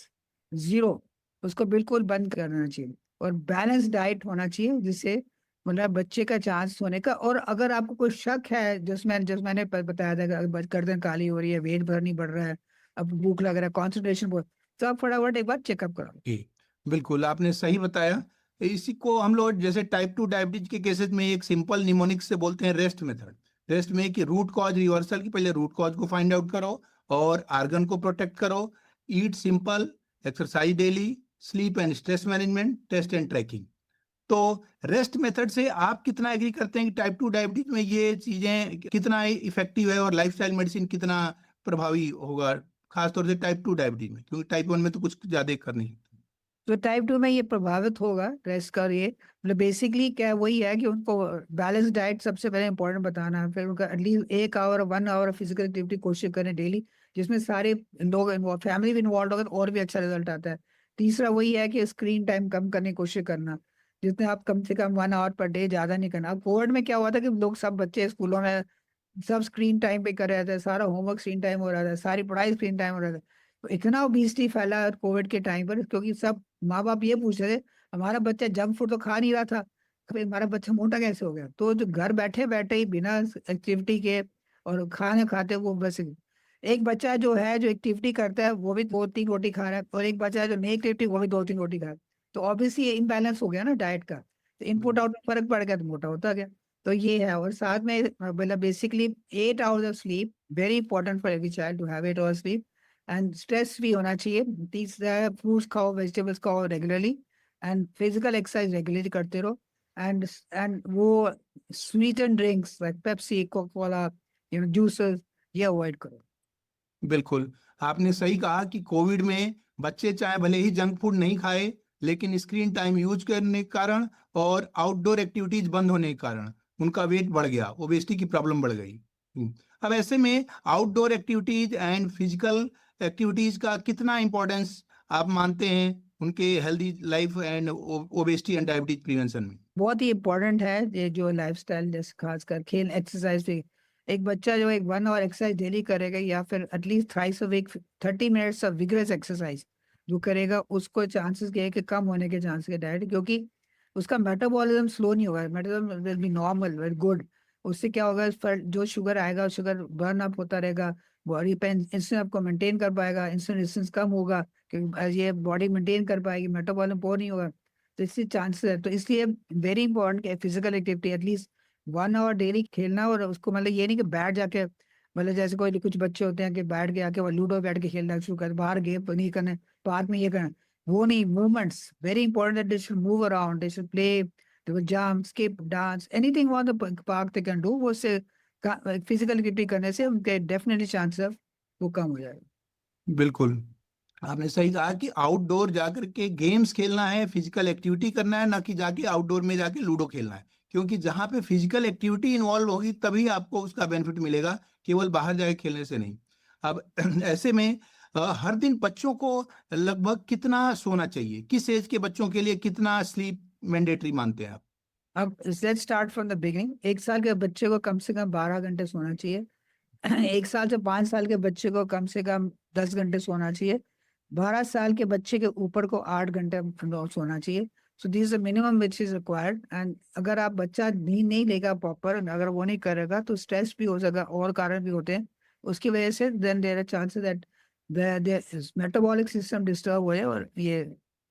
zero, उसको बिल्कुल बंद करना चाहिए। और बैलेंस डाइट होना चाहिए, जिससे मतलब बच्चे का चांस होने का। और अगर आपको कोई शक है, जिस मैंने बताया था कि अगर गर्दन काली हो रही है, वेट भर नहीं बढ़ रहा है, अब भूख लग रहा है, कॉन्सेंट्रेशन बहुत, तो आप फटाफट एक बार चेकअप कराओ। जी, बिल्कुल आपने सही बताया। इसी को हम लोग जैसे टाइप 2 डायबिटीज के केसेस में एक सिंपल निमोनिक से बोलते हैं रेस्ट मेथड। रेस्ट में कि रूट कॉज रिवर्सल की पहले रूट कॉज को फाइंड आउट करो और आर्गन को प्रोटेक्ट करो। Eat simple, exercise daily, sleep and stress management, test and tracking. तो रेस्ट मेथड से आप कितना एग्री करते हैं कि टाइप 2 डायबिटीज में ये चीजें कितना इफेक्टिव है और लाइफस्टाइल मेडिसिन कितना प्रभावी होगा, खासतौर से टाइप 2 डायबिटीज में, क्योंकि टाइप 1 में तो कुछ ज्यादा कर नहीं। तो टाइप 2 में ये प्रभावित होगा रेस्ट का। ये मतलब बेसिकली क्या है, वही है कि उनको बैलेंस डाइट सबसे पहले इंपॉर्टेंट बताना है, फिर उनका at least 1 hour 1 hour physical activity कोशिश करें डेली, जिसमें सारे लोग इन्वॉल्व, फैमिली भी इन्वॉल्व होगा, तो और भी अच्छा रिजल्ट आता है। तीसरा वही है कि स्क्रीन टाइम कम करने की कोशिश करना, जितने आप कम से कम 1 आवर पर डे, ज्यादा नहीं करना। अब कोविड में क्या हुआ था कि लोग, सब बच्चे स्कूलों में सब स्क्रीन टाइम पे कर रहे थे, सारा होमवर्क स्क्रीन टाइम हो रहा था, सारी पढ़ाई स्क्रीन टाइम हो रहा था। तो इतना ओबेसिटी फैला कोविड के टाइम पर, क्योंकि सब माँ बाप ये पूछ रहे थे, हमारा बच्चा जंक फूड तो खा नहीं रहा था, फिर हमारा बच्चा मोटा कैसे हो गया। तो जो घर बैठे बैठे ही बिना एक्टिविटी के और खाना खाते, वो बस एक बच्चा जो है जो एक्टिविटी करता है वो भी 2-3 रोटी खा रहा है, और एक बच्चा है जो नहीं एक्टिविटी, वो भी 2-3 रोटी खा रहा है। तो ऑब्वियसली इम्बैलेंस हो गया ना डाइट का, तो इनपुट आउटपुट फर्क पड़ गया, तो मोटा होता गया। तो ये है। और साथ में मतलब basically 8 hours of sleep very important for every child to have 8 hours sleep. And stress free होना चाहिए। तीसरा है फ्रूट्स खाओ, वेजिटेबल्स खाओ regularly, and physical exercise regularly करते रहो। एंड वो sweeten drinks like Pepsi, Coca Cola, juices, ये अवॉइड करो। बिल्कुल, आपने सही कहा कि कोविड में बच्चे चाहे भले ही जंक फूड नहीं खाए, लेकिन स्क्रीन टाइम यूज करने के कारण और आउटडोर एक्टिविटीज बंद होने के कारण उनका वेट बढ़ गया, ओबेसिटी की प्रॉब्लम बढ़ गई। अब ऐसे में outdoor activities and physical activities का कितना इंपॉर्टेंस आप मानते हैं उनके healthy life and obesity and diabetes prevention में? बहुत ही इम्पोर्टेंट है ये जो लाइफस्टाइल, जैसे खासकर खेल, एक्सरसाइज भी। एक बच्चा जो एक 1 आवर एक्सरसाइज डेली करेगा, या फिर at least thrice a week 30 minutes of vigorous exercise जो करेगा, उसको चांसेस के कि कम होने के चांस के डाइट, क्योंकि उसका मेटाबॉलिज्म स्लो नहीं होगा, metabolism will be normal, very good. उससे क्या होगा, जो शुगर आएगा, शुगर बर्न अप होता रहेगा बॉडी पे, इंसुलिन आपको मेंटेन कर पाएगा, इंसुलिन रेजिस्टेंस कम होगा, क्योंकि ये बॉडी मेंटेन कर पाएगी, मेटाबॉलिज्म वो नहीं होगा, तो इससे चांसेस है। तो इसलिए वेरी इंपॉर्टेंट कि physical activity at least 1 hour daily खेलना। और उसको मतलब ये नहीं कि बैठ जाके, मतलब जैसे कोई कुछ बच्चे होते हैं कि बैठ के आके वो लूडो बैठ के खेलना शुरू कर, बाहर गेम नहीं करना, पार्क में ये करना, वो नहीं। Movements very important, that they should move around, they should play, they will jump, skip, dance, anything on the park they can do. वो से फिजिकल एक्टिविटी करने से उनके डेफिनेटली चांसेस वो कम हो जाएगा। बिल्कुल, आपने सही कहा कि आउटडोर जाकर के गेम्स खेलना है, फिजिकल एक्टिविटी करना है, ना कि जाके आउटडोर में जाके लूडो खेलना है। क्योंकि जहां पे फिजिकल एक्टिविटी इन्वॉल्व होगी तभी आपको उसका बेनिफिट मिलेगा, केवल बाहर जाके खेलने से नहीं। अब ऐसे में हर दिन बच्चों को लगभग कितना सोना चाहिए, किस एज के बच्चों के लिए कितना स्लीप मैंडेटरी मानते हैं आप? अब let's start from the beginning. 1 साल के बच्चे को कम से कम 12 घंटे सोना चाहिए। 1 साल से 5 साल के बच्चे को कम से कम 10 घंटे सोना चाहिए। 12 साल के बच्चे के ऊपर को 8 घंटे सोना चाहिए। So this is minimum which is required. And अगर आप बच्चा नींद नहीं लेगा प्रॉपर, अगर वो नहीं करेगा, तो स्ट्रेस भी हो सकता है, और कारण भी होते हैं उसकी वजह से। Then there are chances that metabolic system disturb हो जाए, और ये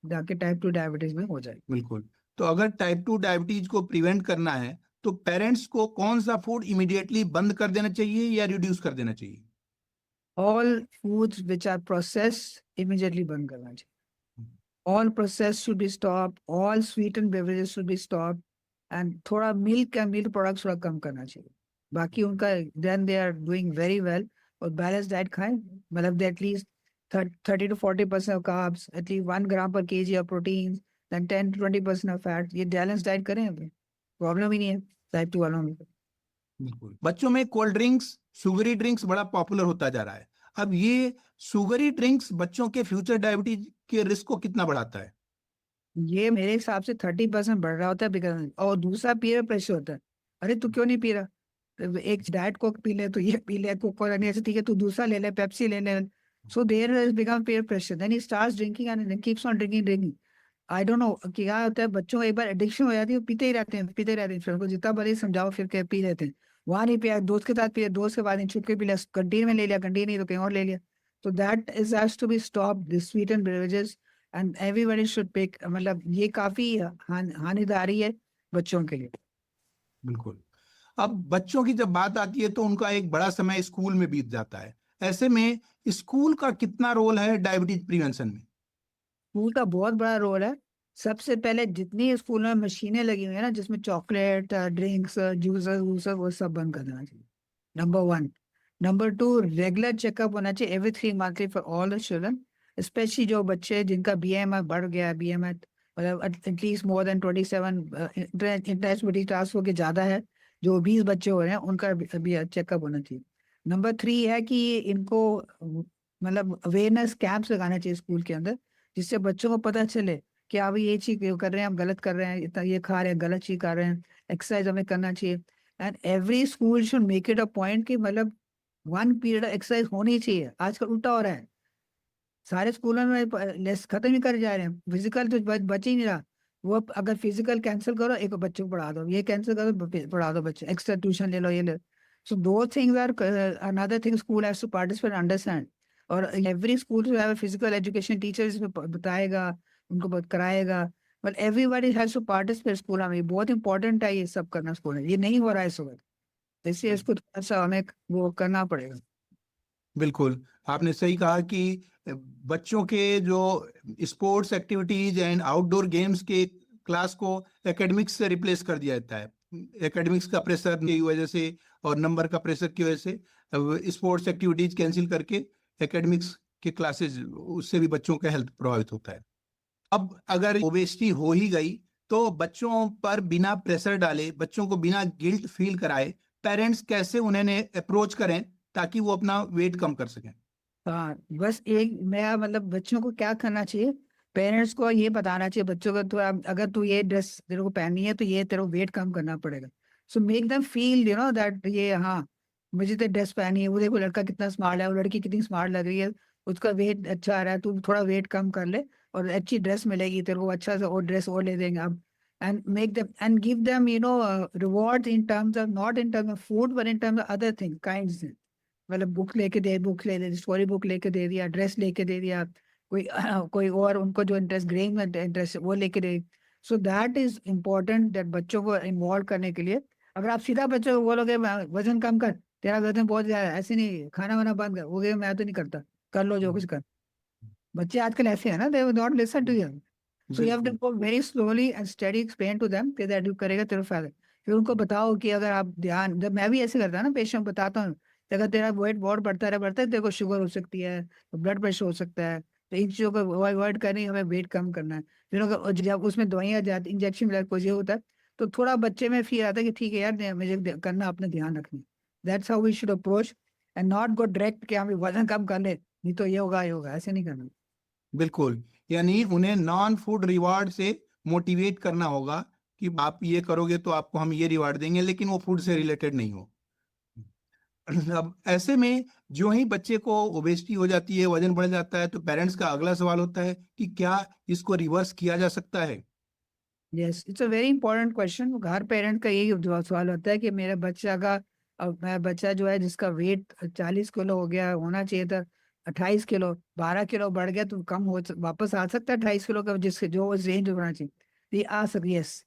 जाके टाइप 2 डायबिटीज में हो जाए। बिल्कुल। तो अगर टाइप 2 डायबिटीज को प्रिवेंट करना है तो पेरेंट्स को कौन सा फूड इमीडिएटली बंद कर देना चाहिए या रिड्यूस कर देना चाहिए? All foods which are process immediately बंद करना चाहिए। All processed should be stopped, all sweetened beverages should be stopped, and थोड़ा मिल्क एंड मिल्क प्रोडक्ट्स थोड़ा कम करना चाहिए। बाकी उनका then they are doing very well. और बैलेंस डाइट खाएं, मतलब they at least 30 to 40% of carbs, at least 1 gram per KG of protein, then 10 to 20% of fat. ये बैलेंस डाइट करें, प्रॉब्लम ही नहीं है टाइप 2 वालों में। बिल्कुल। बच्चों में कोल्ड ड्रिंक्स, शुगरी ड्रिंक्स बड़ा पॉपुलर होता जा रहा है। अब ये शुगरी ड्रिंक्स बच्चों के फ्यूचर डायबिटीज के रिस्क को कितना बढ़ाता है? ये मेरे हिसाब से 30% बढ़ रहा होता है, बिकॉज और दूसरा पीयर प्रेशर होता है। अरे तू क्यों नहीं पी रहा, तो एक डाइट कोक पी ले, तो ये पी ले, कोक कोला नहीं, ऐसे ठीक है तू दूसरा ले ले, पेप्सी ले ले। So there is become peer pressure, then he starts drinking and keeps on drinking drinking. I don't know क्या होता है, बच्चों को एक बार एडिक्शन हो जाती है, वो पीते ही रहते हैं, पीते ही रहते हैं, फिर उनको जितना बड़े समझाओ फिर के पी लेते हैं। वहां नहीं पिया, दोस्त के साथ पिया, दोस्त के बाद नहीं, छुप के पी लिया, कंटीन में ले लिया, कंटीन नहीं तो कहीं और ले लिया। तो that is has to be stop, this sweet and beverages, and everybody should pick, मतलब ये काफी हानिदारी है बच्चों के लिए। बिल्कुल। अब बच्चों की जब बात आती है तो उनका एक बड़ा समय स्कूल में बीत जाता है। ऐसे में स्कूल का कितना रोल है डायबिटीज प्रिवेंशन में? स्कूल का बहुत बड़ा रोल है। सबसे पहले जितनी स्कूल में मशीनें लगी हुई है ना, जिसमें चॉकलेट, ड्रिंक्स, जूसर वूसर, वो सब बंद कर देना चाहिए, number one. Number two, regular checkup होना चाहिए every 3 monthly for all the children, specially जो बच्चे जिनका बीएमआई बढ़ गया, बीएमआई मतलब at least more than 27, international class हो के ज्यादा है, जो 20 बच्चे हो रहे हैं, उनका भी चेकअप होना चाहिए। नंबर थ्री है कि इनको मतलब अवेयरनेस कैंप्स लगाना चाहिए स्कूल के अंदर, जिससे बच्चों को पता चले कि आप ये चीज कर रहे हैं, हम गलत कर रहे हैं, इतना ये खा रहे हैं, गलत चीज खा रहे हैं, एक्सरसाइज हमें करना चाहिए। And every school should make it a point कि मतलब 1 पीरियड एक्सरसाइज होनी चाहिए। आजकल उल्टा हो रहा है, सारे स्कूलों में लेस खत्म ही कर जा रहे हैं, फिजिकल तो बच ही नहीं रहा। वो अगर फिजिकल कैंसिल करो, एक बच्चे को पढ़ा दो, ये कैंसिल करो, पढ़ा दो बच्चे, एक्स्ट्रा ट्यूशन ले लो, ये ले। सो दो things are another thing school has to participate, understand. और every school have a physical education teacher, इसमें बताएगा, उनको कराएगा, but everybody has to participate school में। ये बहुत इंपॉर्टेंट है, ये सब करना स्कूल में, ये नहीं हो रहा है इस वक्त, इसलिए इसको थोड़ा सा हमें वो करना पड़ेगा। बिल्कुल, आपने सही कहा कि बच्चों के जो sports activities and outdoor games के क्लास को एकेडमिक्स से रिप्लेस कर दिया जाता है। एकेडमिक्स का प्रेशर की वजह से और नंबर का प्रेशर की वजह से स्पोर्ट्स एक्टिविटीज कैंसिल करके एकेडमिक्स के क्लासेस, उससे भी बच्चों का हेल्थ प्रभावित होता है। अब अगर ओबेसिटी हो ही गई तो बच्चों पर बिना प्रेशर डाले, बच्चों को बिना गिल्ट फील कराए, पेरेंट्स कैसे उन्हें अप्रोच करें ताकि वो अपना वेट कम कर सकें? हाँ, बस एक मैं मतलब बच्चों को क्या करना चाहिए, पेरेंट्स को ये बताना चाहिए बच्चों को, तो अगर तू ये ड्रेस तेरे को पहननी है तो ये तेरे को वेट कम करना पड़ेगा। So make them feel you know that ये, हाँ मुझे तो ड्रेस पहनी है, वो देखो लड़का कितना स्मार्ट है, वो लड़की कितनी स्मार्ट लग रही है, उसका वेट अच्छा आ रहा है, तू थोड़ा वेट कम कर ले और अच्छी ड्रेस मिलेगी तेरे को, अच्छा सा और ड्रेस और ले देंगे आप। And make them and give them you know reward in terms of, not in terms of food but in terms of other thing kind. मतलब बुक लेके दे, बुक ले दे, स्टोरी बुक लेके दे दिया, ड्रेस लेके दे दिया, कोई कोई और उनको जो इंटरेस्ट, ग्रेइंग में इंटरेस्ट, वो लेके दे। So that is important, that बच्चों को इन्वॉल्व करने के लिए। अगर आप सीधा बच्चों को बोलोगे वजन कम कर, तेरा वजन बहुत ज्यादा है", ऐसे नहीं, खाना वाना बंद कर, वो कहेगा मैं तो नहीं करता, कर लो जो कुछ कर। बच्चे आजकल ऐसे है ना, they will not listen to you. So you have to बिल्कुल। Go very slowly and study explain to them कि दैट यू करेगा तेरा फायदा। फिर उनको बताओ कि अगर आप ध्यान, जब मैं भी ऐसे करता हूँ ना, पेशेंट बताता हूँ कि अगर तेरा वेट बहुत बढ़ता है, तेरे को शुगर हो सकती है, ब्लड प्रेशर हो सकता है, तो इन चीजों को अवॉइड करनी, हमें वेट कम करना है। फिर अगर और जब उसमें दवाइयाँ जाती, इंजेक्शन मिला, कुछ ये होता है, तो थोड़ा बच्चे में फील आता है कि ठीक है यार, मुझे करना, अपना ध्यान रखना। That's how we should approach, and not go direct कि हमें वजन कम कर ले, नहीं तो ये होगा, ऐसे नहीं करना। बिल्कुल, यानी उन्हें नॉन फूड रिवार्ड से मोटिवेट करना होगा कि आप ये करोगे तो आपको हम ये रिवार्ड देंगे, लेकिन वो फूड से रिलेटेड नहीं हो। अब ऐसे में जो ही बच्चे को ओबेसिटी हो जाती है, वजन बढ़ जाता है, तो पेरेंट्स का अगला सवाल होता है कि क्या इसको रिवर्स किया जा सकता है? Yes, it's a very important question. Her parent का यही सवाल होता है कि मेरे बच्चा का, अब मेरा बच्चा जो है जिसका वेट 40 किलो हो गया, होना चाहिए था 28 किलो, 12 किलो बढ़ गया, तो कम हो वापस आ सकता है 28 किलो का, जिसके जो उस रेंज में होना चाहिए, ये आ सकती। Yes,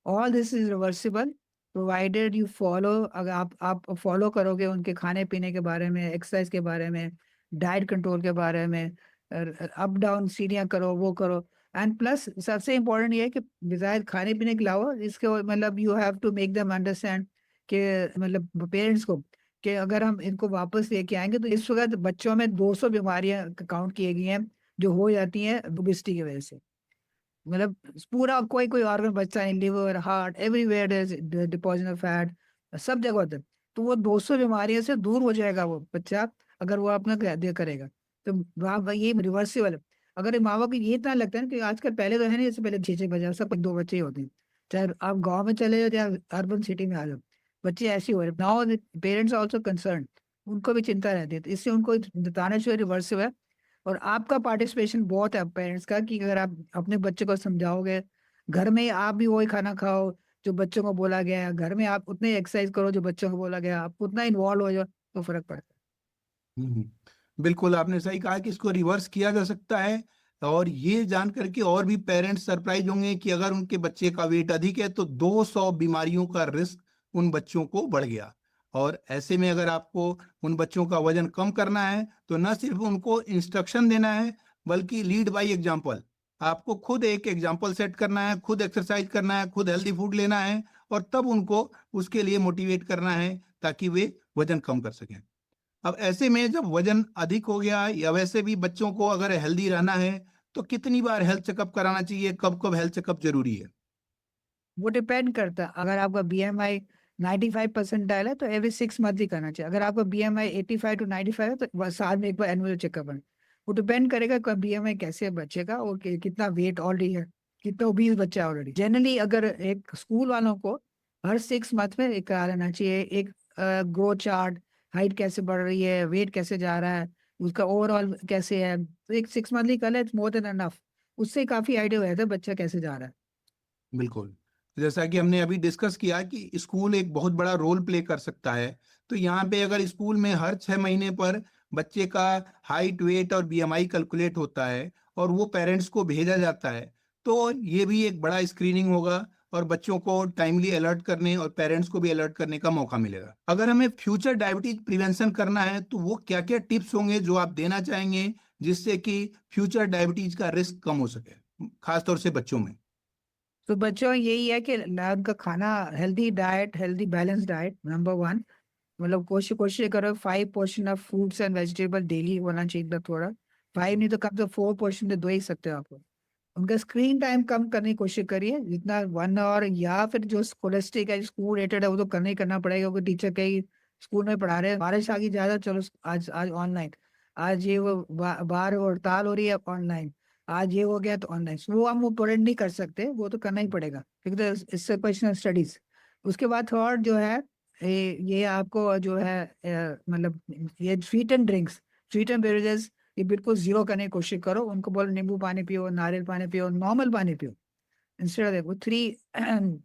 all this is reversible provided you follow. अगर आप फॉलो करोगे उनके खाने पीने के बारे में, एक्सरसाइज के बारे में, डाइट कंट्रोल के बारे में, अप डाउन सीढ़ियाँ करो, वो करो। एंड प्लस सबसे इम्पोर्टेंट ये है कि डिजायर खाने पीने के अलावा इसके मतलब you have to make them understand कि मतलब पेरेंट्स को, कि अगर हम इनको वापस लेके आएंगे, तो इस वक्त बच्चों में 200 बीमारियां काउंट की गई हैं जो हो जाती हैं ओबेसिटी की वजह से। मतलब पूरा कोई कोई ऑर्गन बचता है, liver, heart, everywhere is deposit of fat, सब जगह होता है। तो वो 200 बीमारियों से दूर हो जाएगा वो बच्चा, अगर वो अपना करेगा। तो वहाँ ये रिवर्सिबल है। अगर माँ बाप को ये इतना लगता है ना कि आजकल, पहले तो है नहीं, जैसे पहले 6-6 बच्चे, सब 2 बच्चे ही होते हैं, चाहे आप गाँव में चले जाओ या अर्बन सिटी में आ जाओ, बच्चे ऐसे ही हो रहे। नाउ पेरेंट्स आल्सो कंसर्न, उनको भी चिंता रहती है, तो इससे उनको बताना चाहिए रिवर्सिबल है। और आपका पार्टिसिपेशन बहुत है पेरेंट्स का, कि अगर आप अपने बच्चे को समझाओगे, घर में आप भी वही खाना खाओ जो बच्चों को बोला गया है, घर में आप उतने एक्सरसाइज करो जो बच्चों को बोला गया, आप उतना इन्वॉल्व हो जाओ, तो फर्क पड़ता हम्म, बिल्कुल आपने सही कहा कि इसको रिवर्स किया जा सकता है। और ये जान करके और भी पेरेंट्स सरप्राइज होंगे कि अगर उनके बच्चे का वेट अधिक है तो 200 बीमारियों का रिस्क उन बच्चों को बढ़ गया। और ऐसे में अगर आपको उन बच्चों का वजन कम करना है तो न सिर्फ उनको इंस्ट्रक्शन देना है, बल्कि लीड बाय एग्जाम्पल। आपको खुद एक एग्जाम्पल सेट करना है, खुद एक्सरसाइज करना है, खुद हेल्दी फूड लेना है, और तब उनको उसके लिए मोटिवेट करना है ताकि वे वजन कम कर सकें। अब ऐसे में जब वजन अधिक हो गया या वैसे भी बच्चों को अगर हेल्दी रहना है तो कितनी बार हेल्थ चेकअप कराना चाहिए, कब कब हेल्थ चेकअप जरूरी है? है। वो डिपेंड करता है, अगर आपका BMI 95% है तो एवरी 6 मंथ ही करना चाहिए। अगर आपका BMI 85 to 95 है तो साल में एक बार एनुअल चेकअप है। वो डिपेंड करेगा कि BMI कैसे है बच्चे का, और कितना वेट ऑलरेडी है, कितना ओबीज बच्चा है ऑलरेडी। जनरली अगर एक स्कूल वालों को हर 6 मंथ में एक करा लेना चाहिए, एक ग्रोथ चार्ट, हाइट कैसे बढ़ रही है, वेट कैसे जा रहा है, उसका ओवरऑल कैसे है, तो एक 6 मंथली कर ले, मोर देन अनफ। उससे काफी आइडिया हो जाता है बच्चा कैसे जा रहा है। बिल्कुल। जैसा कि हमने अभी डिस्कस किया कि स्कूल एक बहुत बड़ा रोल प्ले कर सकता है, तो यहाँ पे अगर स्कूल में हर 6 महीने पर बच्चे का हाइट, वेट और बीएमआई कैलकुलेट होता है और वो पेरेंट्स को भेजा जाता है, तो ये भी एक बड़ा स्क्रीनिंग होगा और बच्चों को टाइमली अलर्ट करने और पेरेंट्स को भी अलर्ट करने का मौका मिलेगा। अगर हमें फ्यूचर डायबिटीज प्रिवेंशन करना है तो वो क्या क्या टिप्स होंगे जो आप देना चाहेंगे जिससे कि फ्यूचर डायबिटीज का रिस्क कम हो सके, खासतौर से बच्चों में? तो बच्चों यही है कि उनका खाना, healthy diet, healthy balance diet number 1। मतलब कोशिश कोशिश करो 5 portion of fruits and vegetable daily होना चाहिए, इतना थोड़ा। 5 नहीं तो कम से 4 पोर्शन तो दो ही सकते हो आप। उनका स्क्रीन टाइम कम करने की कोशिश करिए, जितना 1 आवर, या फिर जो स्कॉलस्टिक है, स्कूल रिलेटेड है, वो तो करना ही करना पड़ेगा, क्योंकि टीचर कई स्कूल में पढ़ा रहे हैं, बारिश आ गई ज्यादा, चलो आज आज ऑनलाइन, आज ये वो बाहर हड़ताल हो रही है ऑनलाइन, आज ये हो गया तो ऑनलाइन, वो हम वो प्रोवाइड नहीं कर सकते, वो तो करना ही पड़ेगा क्योंकि इससे पर्सनल स्टडीज। उसके बाद थर्ड जो है, ये आपको जो है मतलब ये sweet and drinks, sweet and beverages, ये बिल्कुल जीरो करने की कोशिश करो। उनको बोलो नींबू पानी पियो, नारियल पानी पियो, नॉर्मल पानी पियो। इंस्टेड देखो थ्री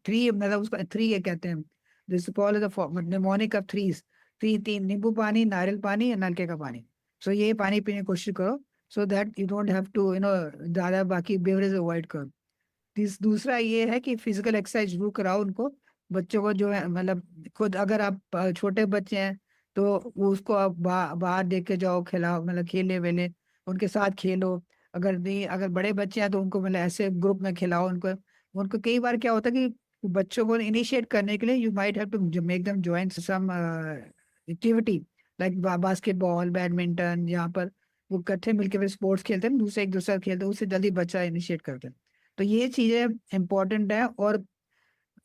थ्री मतलब उसको थ्री ये कहते हैं, this call is the mnemonic of threes. तीन नींबू पानी, नारियल पानी या नलके का पानी। सो ये पानी पीने की कोशिश करो, so that you don't have to ज्यादा बाकी बेवरेज अवॉइड करो। दूसरा ये है कि फिजिकल एक्सरसाइज जरूर कराओ उनको, बच्चों को जो है, मतलब खुद अगर आप छोटे बच्चे हैं तो वो उसको आप बाहर देख के जाओ, खिलाओ, मतलब खेलने वेले उनके साथ खेलो। अगर नहीं, अगर बड़े बच्चे हैं तो उनको मतलब ऐसे ग्रुप में खिलाओ उनको। उनको कई बार क्या होता है कि बच्चों को इनिशिएट करने के लिए you might have to make them join some activity, like basketball, badminton, यहाँ पर वो इकट्ठे मिलकर फिर स्पोर्ट्स खेलते हैं, दूसरे एक दूसरे खेलते हैं, उससे जल्दी बच्चा इनिशिएट करते हैं। तो ये चीजें इंपॉर्टेंट है, और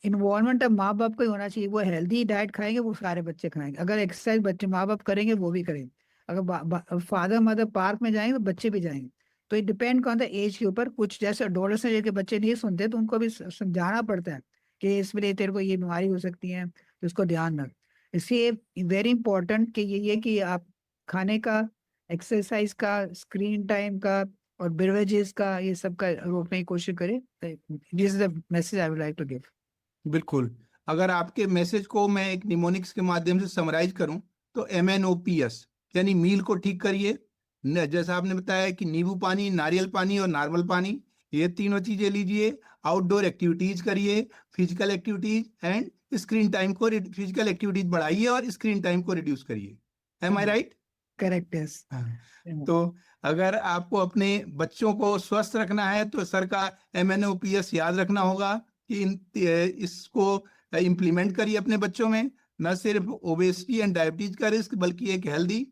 इन्वॉल्वमेंट अब माँ बाप को ही होना चाहिए। वो हेल्दी डाइट खाएंगे वो सारे बच्चे खाएंगे, अगर एक्सरसाइज बच्चे माँ बाप करेंगे वो भी करेंगे, अगर फादर मदर पार्क में जाएंगे तो बच्चे भी जाएंगे। तो ये डिपेंड कौन सा एज के ऊपर, कुछ जैसे एडोलेसेंट के बच्चे नहीं सुनते तो उनको भी समझाना पड़ता है कि इसमें तेरे को ये बीमारी हो सकती है, तो इसको ध्यान रख। इसलिए वेरी इंपॉर्टेंट कि ये कि आप खाने का, एक्सरसाइज का, स्क्रीन टाइम का और बेवरेजेस का, ये सब का रोकने की कोशिश करें। This is the message I would like to give. बिल्कुल। अगर आपके मैसेज को मैं एक निमोनिक्स के माध्यम से समराइज करूं तो MNOPS यानी मील को ठीक करिए। जैसा आपने बताया कि नींबू पानी, नारियल पानी और नॉर्मल पानी, ये तीनों चीजें लीजिए। आउटडोर एक्टिविटीज करिए, physical activities and screen time को, फिजिकल एक्टिविटीज बढ़ाइए और स्क्रीन टाइम को रिड्यूस करिए। M I right? Correct, yes. तो अगर आपको अपने बच्चों को स्वस्थ रखना है तो सर का MNOPS याद रखना होगा कि इसको इम्प्लीमेंट करिए अपने बच्चों में। न सिर्फ ओबेसिटी एंड डायबिटीज का रिस्क बल्कि एक हेल्दी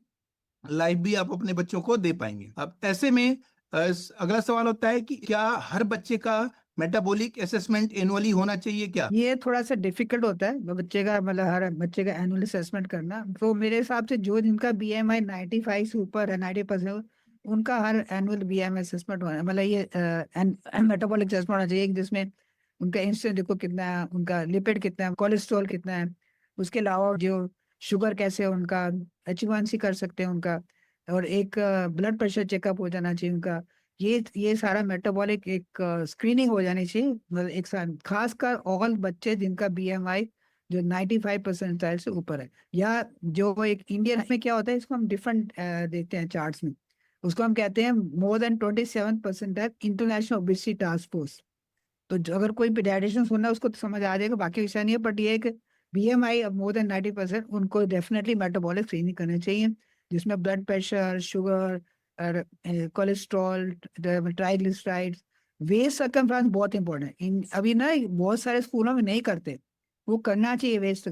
लाइफ भी आप अपने बच्चों को दे पाएंगे। अब ऐसे में अगला सवाल होता है कि क्या हर बच्चे का मेटाबॉलिक असेसमेंट एनुअली होना चाहिए क्या? ये थोड़ा सा डिफिकल्ट होता है बच्चे का, मतलब हर बच्चे का एनुअल असेसमेंट करना। तो मेरे हिसाब से जो जिनका BMI 95 से ऊपर है, 90%, उनका हर एनुअल BMI असेसमेंट होना, मतलब ये मेटाबॉलिक असेसमेंट होना चाहिए, जिसमें उनका इंसुलिन देखो कितना है, उनका लिपिड कितना है, कोलेस्ट्रॉल कितना है, उसके अलावा जो शुगर कैसे है उनका, H1C कर सकते हैं उनका, और एक ब्लड प्रेशर चेकअप हो जाना चाहिए उनका। ये सारा मेटाबॉलिक एक स्क्रीनिंग हो जानी चाहिए, मतलब एक साथ, खासकर ऑल बच्चे जिनका बीएमआई जो 95% से ऊपर है, या जो एक इंडियन में क्या होता है, इसको हम डिफरेंट देखते हैं चार्ट्स में, उसको हम कहते हैं मोर देन 27% है इंटरनेशनल ओबेसिटी टास्क फोर्स। तो अगर कोई पीडियाट्रिशियन सुनना है उसको तो समझ आ जाएगा, बाकी विषय नहीं है, बट ये है कि बीएमआई अब मोर देन 90%, उनको डेफिनेटली मेटाबॉलिक स्क्रीनिंग करनी चाहिए, जिसमें blood pressure, sugar, cholesterol, triglycerides, waist circumference बहुत इंपॉर्टेंट है। अभी ना बहुत सारे स्कूलों में नहीं करते, वो करना चाहिए। वेस्ट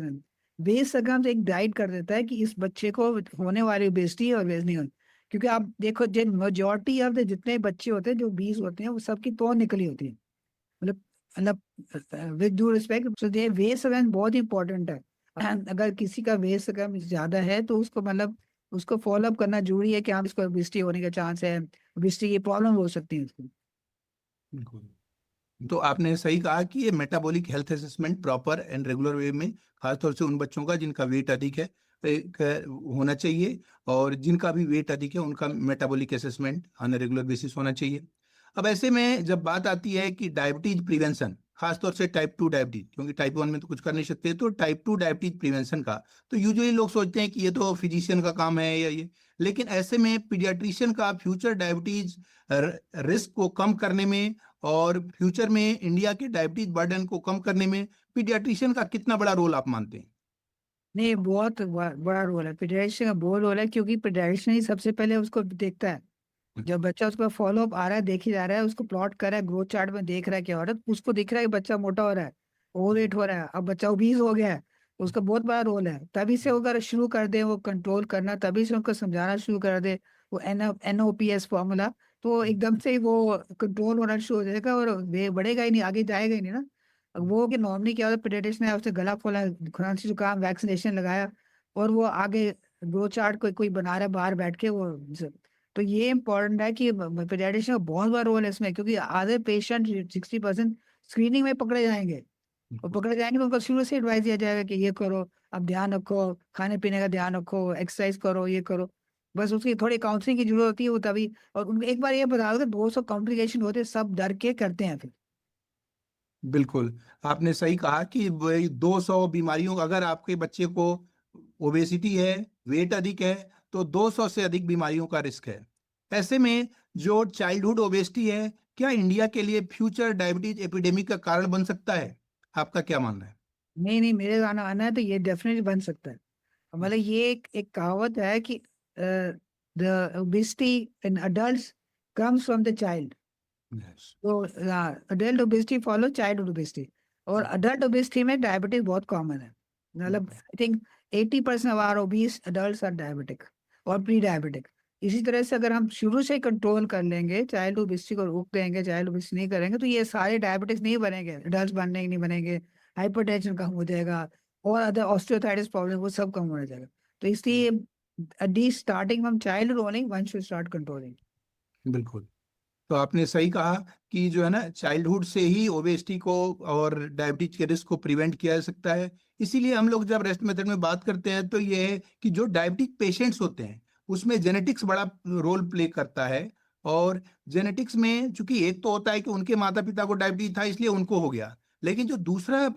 सर्कम एक गाइड कर देता है कि इस बच्चे को होने वाली ओबेसिटी और वेस्ट नहीं होनी। क्योंकि आप देखो, जिन मेजोरिटी ऑफ द जितने बच्चे होते हैं जो 20 होते हैं, वो सबकी तो निकली होती है, मतलब मतलब with due respect, so they waist against बहुत इंपॉर्टेंट है। And अगर किसी का वेस्ट अगर ज्यादा है तो उसको मतलब उसको फॉलो अप करना जरूरी है कि हाँ इसको ओबेसिटी होने का चांस है, ओबेसिटी की प्रॉब्लम हो सकती है उसको। बिल्कुल। तो आपने सही कहा कि ये metabolic health assessment proper and regular way में, खासतौर से उन बच्चों का जिनका वेट अधिक है, एक होना चाहिए, और जिनका भी वेट अधिक है उनका metabolic assessment on regular basis होना चाहिए। अब ऐसे में जब बात आती है कि डायबिटीज प्रिवेंशन, खासतौर से टाइप 2 डायबिटीज, क्योंकि टाइप 1 में तो कुछ कर नहीं सकते, तो टाइप 2 डायबिटीज प्रिवेंशन का, तो यूजुअली लोग सोचते हैं कि ये तो फिजिशियन का काम है या ये, लेकिन ऐसे में पीडियाट्रिशियन का फ्यूचर डायबिटीज रिस्क को कम करने में और फ्यूचर में इंडिया के डायबिटीज बर्डन को कम करने में पीडियाट्रिशियन का कितना बड़ा रोल आप मानते हैं? नहीं, बहुत बड़ा रोल है पीडियाट्रिशियन का, बहुत रोल है, क्योंकि पीडियाट्रिशियन ही सबसे पहले उसको देखता है। जब बच्चा उसका फॉलो अप आ रहा है, देखे जा रहा है, उसको प्लॉट कर रहा है, ग्रोथ चार्ट में देख रहा है क्या हो रहा है, उसको दिख रहा है कि बच्चा मोटा हो रहा है, ओवरवेट हो रहा है, अब बच्चा ओबीज हो गया है, उसका बहुत बड़ा रोल है। तभी से वो अगर शुरू कर दे वो कंट्रोल करना, तभी से उनको समझाना शुरू कर दे वो NOPS फॉर्मूला, तो एकदम से ही वो कंट्रोल होना शुरू हो जाएगा और वे बढ़ेगा ही नहीं, आगे जाएगा ही नहीं ना। अब वो कि नॉर्मली क्या होता है, पीडियाट्रिशियन ने उससे गला खोला, खांसी जुकाम वैक्सीनेशन लगाया, और वो आगे ग्रोथ चार्ट कोई कोई बना रहा है बाहर बैठ के वो। तो ये इम्पोर्टेंट है कि पीडियाट्रिशियन का बहुत बड़ा रोल है इसमें, क्योंकि आधे पेशेंट 60% स्क्रीनिंग में पकड़े जाएंगे, और पकड़े जाएंगे तो उनको शुरू से एडवाइस दिया जाएगा कि ये करो, अब ध्यान रखो, खाने पीने का ध्यान रखो, एक्सरसाइज करो, ये करो। बस उसकी थोड़ी काउंसलिंग की जरूरत होती है वो तभी। और उनको एक बार ये बता दो कि 200 कॉम्प्लिकेशन होते हैं, सब डर के करते हैं फिर। बिल्कुल। आपने सही कहा कि वही 200 बीमारियों, अगर आपके बच्चे को ओबेसिटी है, वेट अधिक है, तो 200 से अधिक बीमारियों का रिस्क है। ऐसे में जो चाइल्डहुड ओबेसिटी है, क्या इंडिया के लिए फ्यूचर डायबिटीज एपिडेमिक का कारण बन सकता है? आपका क्या मानना है? नहीं नहीं, मेरे गाना आना है तो ये डेफिनेटली बन सकता है। मतलब ये एक कहावत है कि the obesity in adults comes from the child. Yes. तो adult obesity follow child obesity, और अडल्ट ओबेसिटी में डायबिटीज बहुत कॉमन है। मतलब I think 80% of our obese adults are diabetic और प्री डायबिटिक। इसी तरह से अगर हम शुरू से कंट्रोल कर लेंगे, चाइल्ड ओबेसिटी को रोक देंगे, चाइल्ड ओबेसिटी नहीं करेंगे, तो ये सारे डायबिटिक्स नहीं बनेंगे, अडल्ट बनने ही नहीं बनेंगे, हाइपरटेंशन कम हो जाएगा, और अदर ऑस्टियोआर्थराइटिस प्रॉब्लम वो सब कम हो जाएगा। तो इसलिए at least starting from child only one should start controlling. बिल्कुल। तो आपने सही कहा कि जो है ना, चाइल्डहुड से ही ओबेसिटी को और डायबिटीज के रिस्क को प्रिवेंट किया जा सकता है। इसीलिए हम लोग जब रेस्ट मेथड में बात करते हैं तो ये है कि जो डायबिटिक पेशेंट्स होते हैं उसमें जेनेटिक्स बड़ा रोल प्ले करता है। और जेनेटिक्स में चूंकि एक तो होता है कि उनके माता पिता को डायबिटीज था इसलिए उनको हो गया, लेकिन जो दूसरा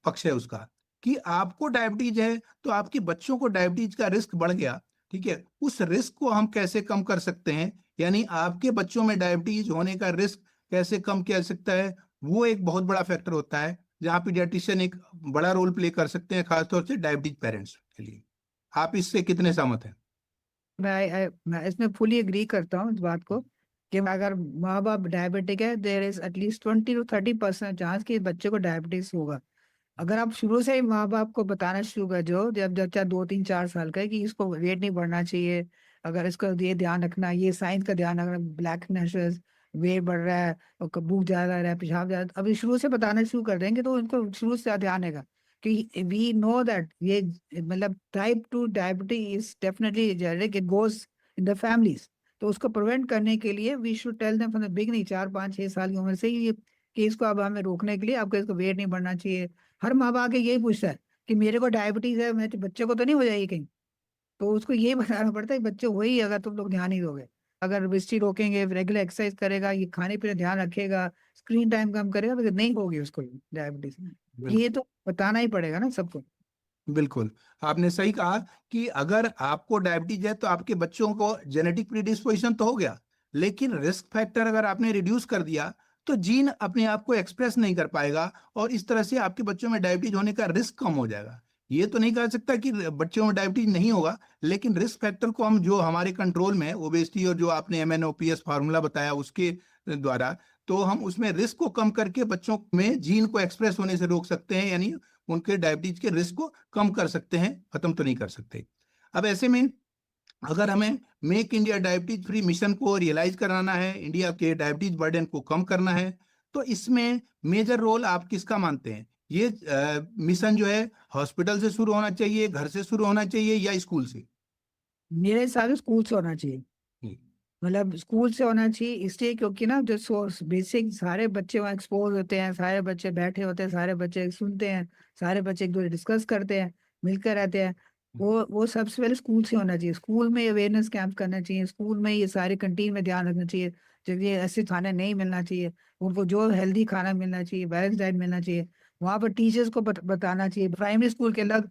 पक्ष है उसका, कि आपको डायबिटीज है तो आपके बच्चों को डायबिटीज का रिस्क बढ़ गया। ठीक है, उस रिस्क को हम कैसे कम कर सकते हैं, यानी आपके बच्चों में डायबिटीज होने का रिस्क कैसे कम किया जा सकता है, वो एक बहुत बड़ा फैक्टर होता है जहाँ पीडियाट्रिशियन एक बड़ा रोल प्ले कर सकते हैं, खासतौर से डायबिटीज पेरेंट्स के लिए। आप इससे कितने सहमत हैं? मैं इसमें फुली एग्री करता हूँ इस बात को, कि अगर माँ बाप डायबिटिक है, there is at least 20 to 30% chance कि बच्चे को डायबिटीज होगा। अगर आप शुरू से ही माँ बाप को बताना शुरू कर दो, जब बच्चा 2 3 4 साल का है, कि इसको वेट नहीं बढ़ना चाहिए, अगर इसको ये ध्यान रखना, ये साइंस का ध्यान रखना, ब्लैक नशेस, वेट बढ़ रहा है और भूख ज्यादा रहा है, पेशाब ज्यादा, अभी शुरू से बताना शुरू कर देंगे तो इनको शुरू से ध्यान रहेगा कि वी नो दैट ये, मतलब type 2 diabetes is definitely genetic, it goes in the families. तो उसको प्रिवेंट करने के लिए we should tell them from the beginning, 4 5 6 साल की उम्र से ही, कि इसको अब हमें रोकने के लिए आपको इसको वेट नहीं बढ़ना चाहिए। हर माँ बाप के यही पूछता है कि मेरे को डायबिटीज है, मेरे बच्चे को तो नहीं हो जाएगी कहीं। तो उसको ये बताना पड़ता है कि बच्चे वही, अगर तुम लोग ध्यान नहीं दोगे, अगर ओबेसिटी रोकेंगे, रेगुलर एक्सरसाइज करेगा, ये खाने पीने ध्यान रखेगा, स्क्रीन टाइम कम करेगा, तो नहीं होगी उसको डायबिटीज। ये बिल्कुल तो बताना ही पड़ेगा ना सबको। बिल्कुल। आपने सही कहा कि अगर आपको डायबिटीज है तो आपके बच्चों को जेनेटिक प्रीडिस्पोजिशन तो हो गया, लेकिन रिस्क फैक्टर अगर आपने रिड्यूस कर दिया तो जीन अपने आप को एक्सप्रेस नहीं कर पाएगा, और इस तरह से आपके बच्चों में डायबिटीज होने का रिस्क कम हो जाएगा। ये तो नहीं कह सकता कि बच्चों में डायबिटीज नहीं होगा, लेकिन रिस्क फैक्टर को हम जो हमारे कंट्रोल में ओबेसिटी और जो आपने एमएनओपीएस फार्मूला बताया उसके द्वारा, तो हम उसमें रिस्क को कम करके बच्चों में जीन को एक्सप्रेस होने से रोक सकते हैं, यानी उनके डायबिटीज के रिस्क को कम कर सकते हैं, खत्म तो नहीं कर सकते। अब ऐसे में अगर हमें make India diabetes free mission को रियलाइज कराना है, इंडिया के डायबिटीज बर्डन को कम करना है, तो इसमें मेजर रोल आप किसका मानते हैं? ये मिशन जो है हॉस्पिटल से शुरू होना चाहिए, घर से शुरू होना चाहिए, या स्कूल से? मेरे हिसाब से स्कूल से होना चाहिए। हम्म, मतलब स्कूल से होना चाहिए इसलिए क्योंकि ना जो सोर्स बेसिक, सारे बच्चे वहाँ एक्सपोज होते हैं, सारे बच्चे बैठे होते हैं, सारे बच्चे सुनते हैं, सारे बच्चे एक दूसरे डिस्कस करते हैं, मिलकर रहते हैं। वो सबसे पहले स्कूल से होना चाहिए। स्कूल में अवेयरनेस कैंप करना चाहिए, स्कूल में ये सारे कंटीन में ध्यान रखना चाहिए, जब ये ऐसे खाना नहीं मिलना चाहिए, उनको जो हेल्दी खाना मिलना चाहिए, बैलेंस डाइट मिलना चाहिए। वहाँ पर टीचर्स को बताना चाहिए, प्राइमरी स्कूल के अलग,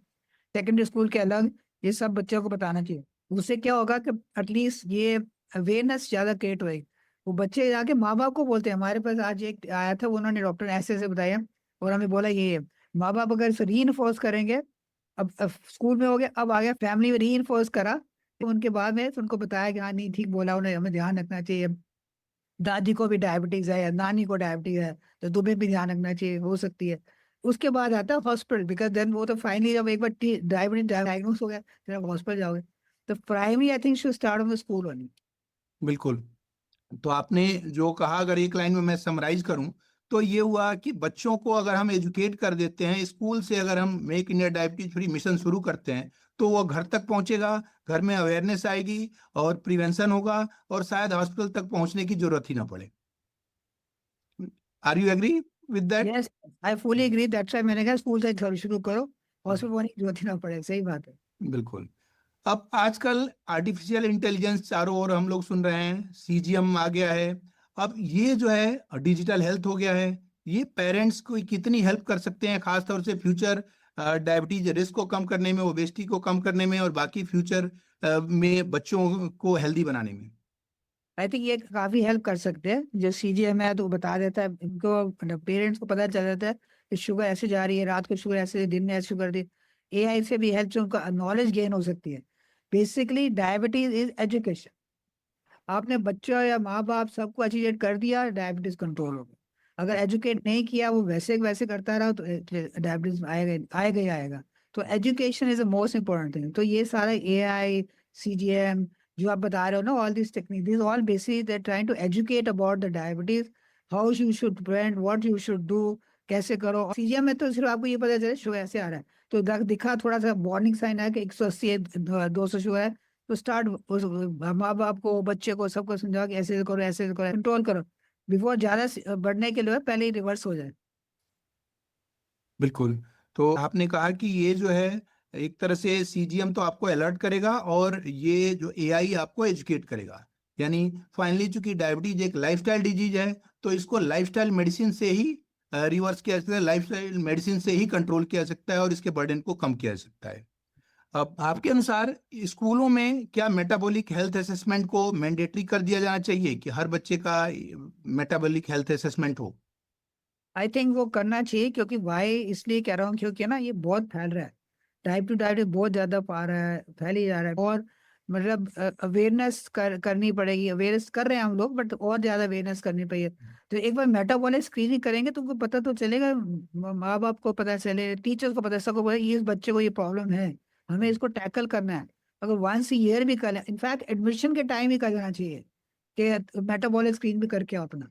सेकेंडरी स्कूल के अलग, ये सब बच्चों को बताना चाहिए। उससे क्या होगा कि एटलीस्ट ये अवेयरनेस ज्यादा क्रिएट होगी। वो बच्चे जाके माँ बाप को बोलते हैं। हमारे पास आज एक आया था, उन्होंने डॉक्टर ने ऐसे ऐसे बताया और हमें बोला ये माँ बाप अगर इसे री इन्फोर्स करेंगे, अब स्कूल में हो गया, अब आ गया फैमिली में री इन्फोर्स करा, तो उनके बाद में उनको बताया कि हाँ नहीं ठीक बोला उन्हें, हमें ध्यान रखना चाहिए, दादी को भी डायबिटीज है या नानी को डायबिटीज है, तो तुम्हें भी ध्यान रखना चाहिए, हो सकती है। उसके बाद आता है हॉस्पिटल, बिकॉज देन वो तो फाइनली जब एक बार डायबिटीज डायग्नोस हो गया फिर आप हॉस्पिटल जाओगे। तो primary I think should start on the school only. बिल्कुल। तो आपने जो कहा, अगर एक लाइन में मैं समराइज करूं, तो ये हुआ कि बच्चों को अगर हम एजुकेट कर देते हैं स्कूल से, अगर हम make India diabetes free mission शुरू करते हैं, तो वो घर तक पहुंचेगा, घर में अवेयरनेस आएगी और प्रिवेंशन होगा, और शायद हॉस्पिटल तक पहुंचने की जरूरत ही ना पड़े। Are you agree with that? Yes, I fully agree, that's why मैंने कहा स्कूल से शुरू करो, हॉस्पिटल होने की जरूरत ही ना पड़े। सही बात है। बिल्कुल। अब आजकल आर्टिफिशियल इंटेलिजेंस चारों ओर हम लोग सुन रहे हैं, सीजीएम आ गया है। अब ये जो है डिजिटल हेल्थ हो गया है, ये पेरेंट्स को कितनी हेल्प कर सकते हैं, खासतौर से फ्यूचर डायबिटीज रिस्क को कम करने में, ओबेसिटी को कम करने में, और बाकी फ्यूचर में बच्चों को हेल्दी बनाने में? आई थिंक ये काफी हेल्प कर सकते हैं। जो सीजीएम है तो वो बता देता है इनको, पेरेंट्स को पता चल जाता है कि शुगर ऐसे जा रही है, रात को शुगर ऐसे, दिन में ऐसे शुगर दी। एआई से भी हेल्प से उनका नॉलेज गेन हो सकती है। Basically diabetes is education. आपने बच्चा या माँ बाप सबको एजुकेट कर दिया, डायबिटीज कंट्रोल हो गया। अगर एजुकेट नहीं किया, वो वैसे वैसे करता रहा, तो डायबिटीज आएगा आएगा ही आएगा। तो education is the most important thing. तो ये सारा एआई, सीजीएम जो आप बता रहे हो ना, all this technique, this all basically they trying to educate about the diabetes, how you should prevent, what you should do, कैसे करो। सीजीएम में तो सिर्फ आपको ये पता चले शुगर ऐसे आ रहा है, तो दिखा थोड़ा सा वार्निंग साइन है कि 180 है, 200 शुगर है, तो स्टार्ट उस माँ बाप को, बच्चे को, सबको समझाओ कि ऐसे करो, ऐसे करो, कंट्रोल करो, बिफोर ज्यादा बढ़ने के लिए पहले ही रिवर्स हो जाए। बिल्कुल। तो आपने कहा कि ये जो है एक तरह से सीजीएम तो आपको अलर्ट करेगा, और ये जो एआई आपको एजुकेट करेगा, यानी फाइनली चूंकि डायबिटीज एक लाइफस्टाइल डिजीज है, तो इसको लाइफस्टाइल मेडिसिन से ही रिवर्स किया जा सकता है, लाइफस्टाइल मेडिसिन से ही कंट्रोल किया जा सकता है, और इसके बर्डन को कम किया जा सकता है। अब आपके अनुसार स्कूलों में क्या मेटाबॉलिक हेल्थ असेसमेंट को मैंडेटरी कर दिया जाना चाहिए, कि हर बच्चे का मेटाबॉलिक हेल्थ असेसमेंट हो? आई थिंक वो करना चाहिए, क्योंकि वाई इसलिए कह रहा हूँ क्योंकि ना ये बहुत फैल रहा है। टाइप टू डायबिटीज बहुत ज्यादा पा रहा है, फैल ही जा रहा है। और मतलब अवेयरनेस करनी पड़ेगी। अवेयरनेस कर रहे हैं हम लोग, बट और ज्यादा अवेयरनेस करनी पड़ेगी। तो एक बार मेटाबॉलिक स्क्रीनिंग करेंगे तो उनको पता तो चलेगा, माँ बाप को पता चले, टीचर्स को पता, सबको पता ये इस बच्चे को ये प्रॉब्लम है, हमें इसको टैकल करना है। अगर वंस ईयर भी कर, इनफैक्ट एडमिशन के टाइम ही कर देना चाहिए कि मेटाबॉलिक स्क्रीन भी करके आओ अपना।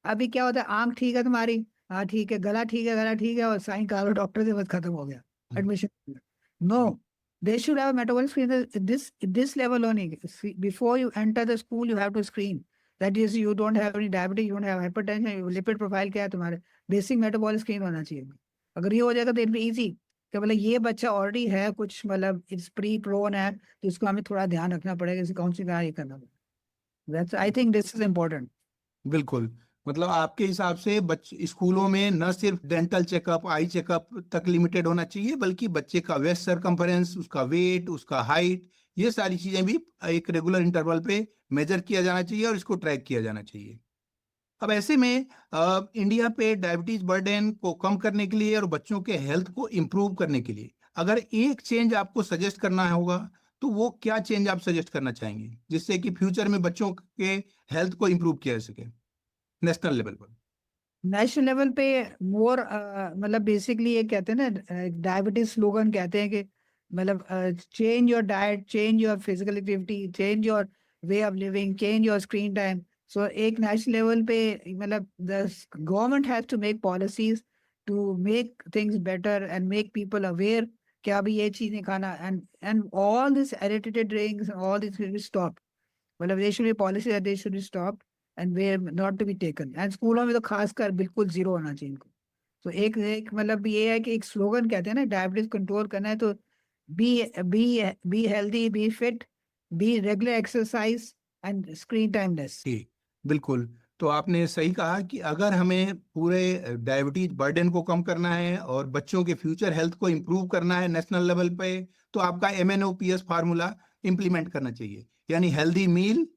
अभी क्या होता है, आंख ठीक है तुम्हारी, हाँ ठीक है, गला ठीक है, गला ठीक है, और साइन करा लो डॉक्टर से, बस खत्म हो गया admission. No, they should have a metabolic screen at this level only. Before you enter the school, you have to screen. That is, you don't have any diabetes, you don't have hypertension, lipid profile क्या है तुम्हारे, basic metabolic screen होना चाहिए। अगर ये हो जाएगा तो इट बी इजी। कि मतलब ये बच्चा ऑलरेडी है कुछ, मतलब इट्स प्री प्रोन है, तो इसको हमें थोड़ा ध्यान रखना पड़ेगा, इसे काउंसलिंग का ये करना पड़ेगा। That's I think this is important. बिल्कुल। मतलब आपके हिसाब से बच्चे स्कूलों में न सिर्फ डेंटल चेकअप, आई चेकअप तक लिमिटेड होना चाहिए, बल्कि बच्चे का वेस्ट सरकमफेरेंस, उसका वेट, उसका हाइट, ये सारी चीजें भी एक रेगुलर इंटरवल पे मेजर किया जाना चाहिए और इसको ट्रैक किया जाना चाहिए। अब ऐसे में इंडिया पे डायबिटीज बर्डन को कम करने के लिए और बच्चों के हेल्थ को इम्प्रूव करने के लिए अगर एक चेंज आपको सजेस्ट करना होगा, तो वो क्या चेंज आप सजेस्ट करना चाहेंगे जिससे कि फ्यूचर में बच्चों के हेल्थ को इम्प्रूव किया जा सके नेशनल लेवल पर? नेशनल लेवल पे मोर, मतलब बेसिकली ये कहते हैं ना, डायबिटीज स्लोगन कहते हैं कि मतलब change your diet, change your physical activity, change your way of living, change your screen time. So एक नेशनल लेवल पे मतलब the government has to make policies to make things better and make people aware कि अभी ये चीज नहीं खाना, and all this edited drinks, all this stop. मतलब they should be policy that they should be stop and way not to be taken, and स्कूलों में तो खासकर बिल्कुल जीरो होना चाहिए इनको। तो एक एक मतलब ये है कि एक स्लोगन कहते हैं ना, डायबिटीज कंट्रोल करना है तो be be be healthy, be fit, be regular exercise and screen time less. ठीक, बिल्कुल। तो आपने सही कहा कि अगर हमें पूरे डायबिटीज बर्डन को कम करना है और बच्चों के फ्यूचर हेल्थ को इम्प्रूव करना है नेशनल लेवल पे, तो आपका MNOPS फार्मूला इम्प्लीमेंट करना चाहिए। यानी हेल्दी मील,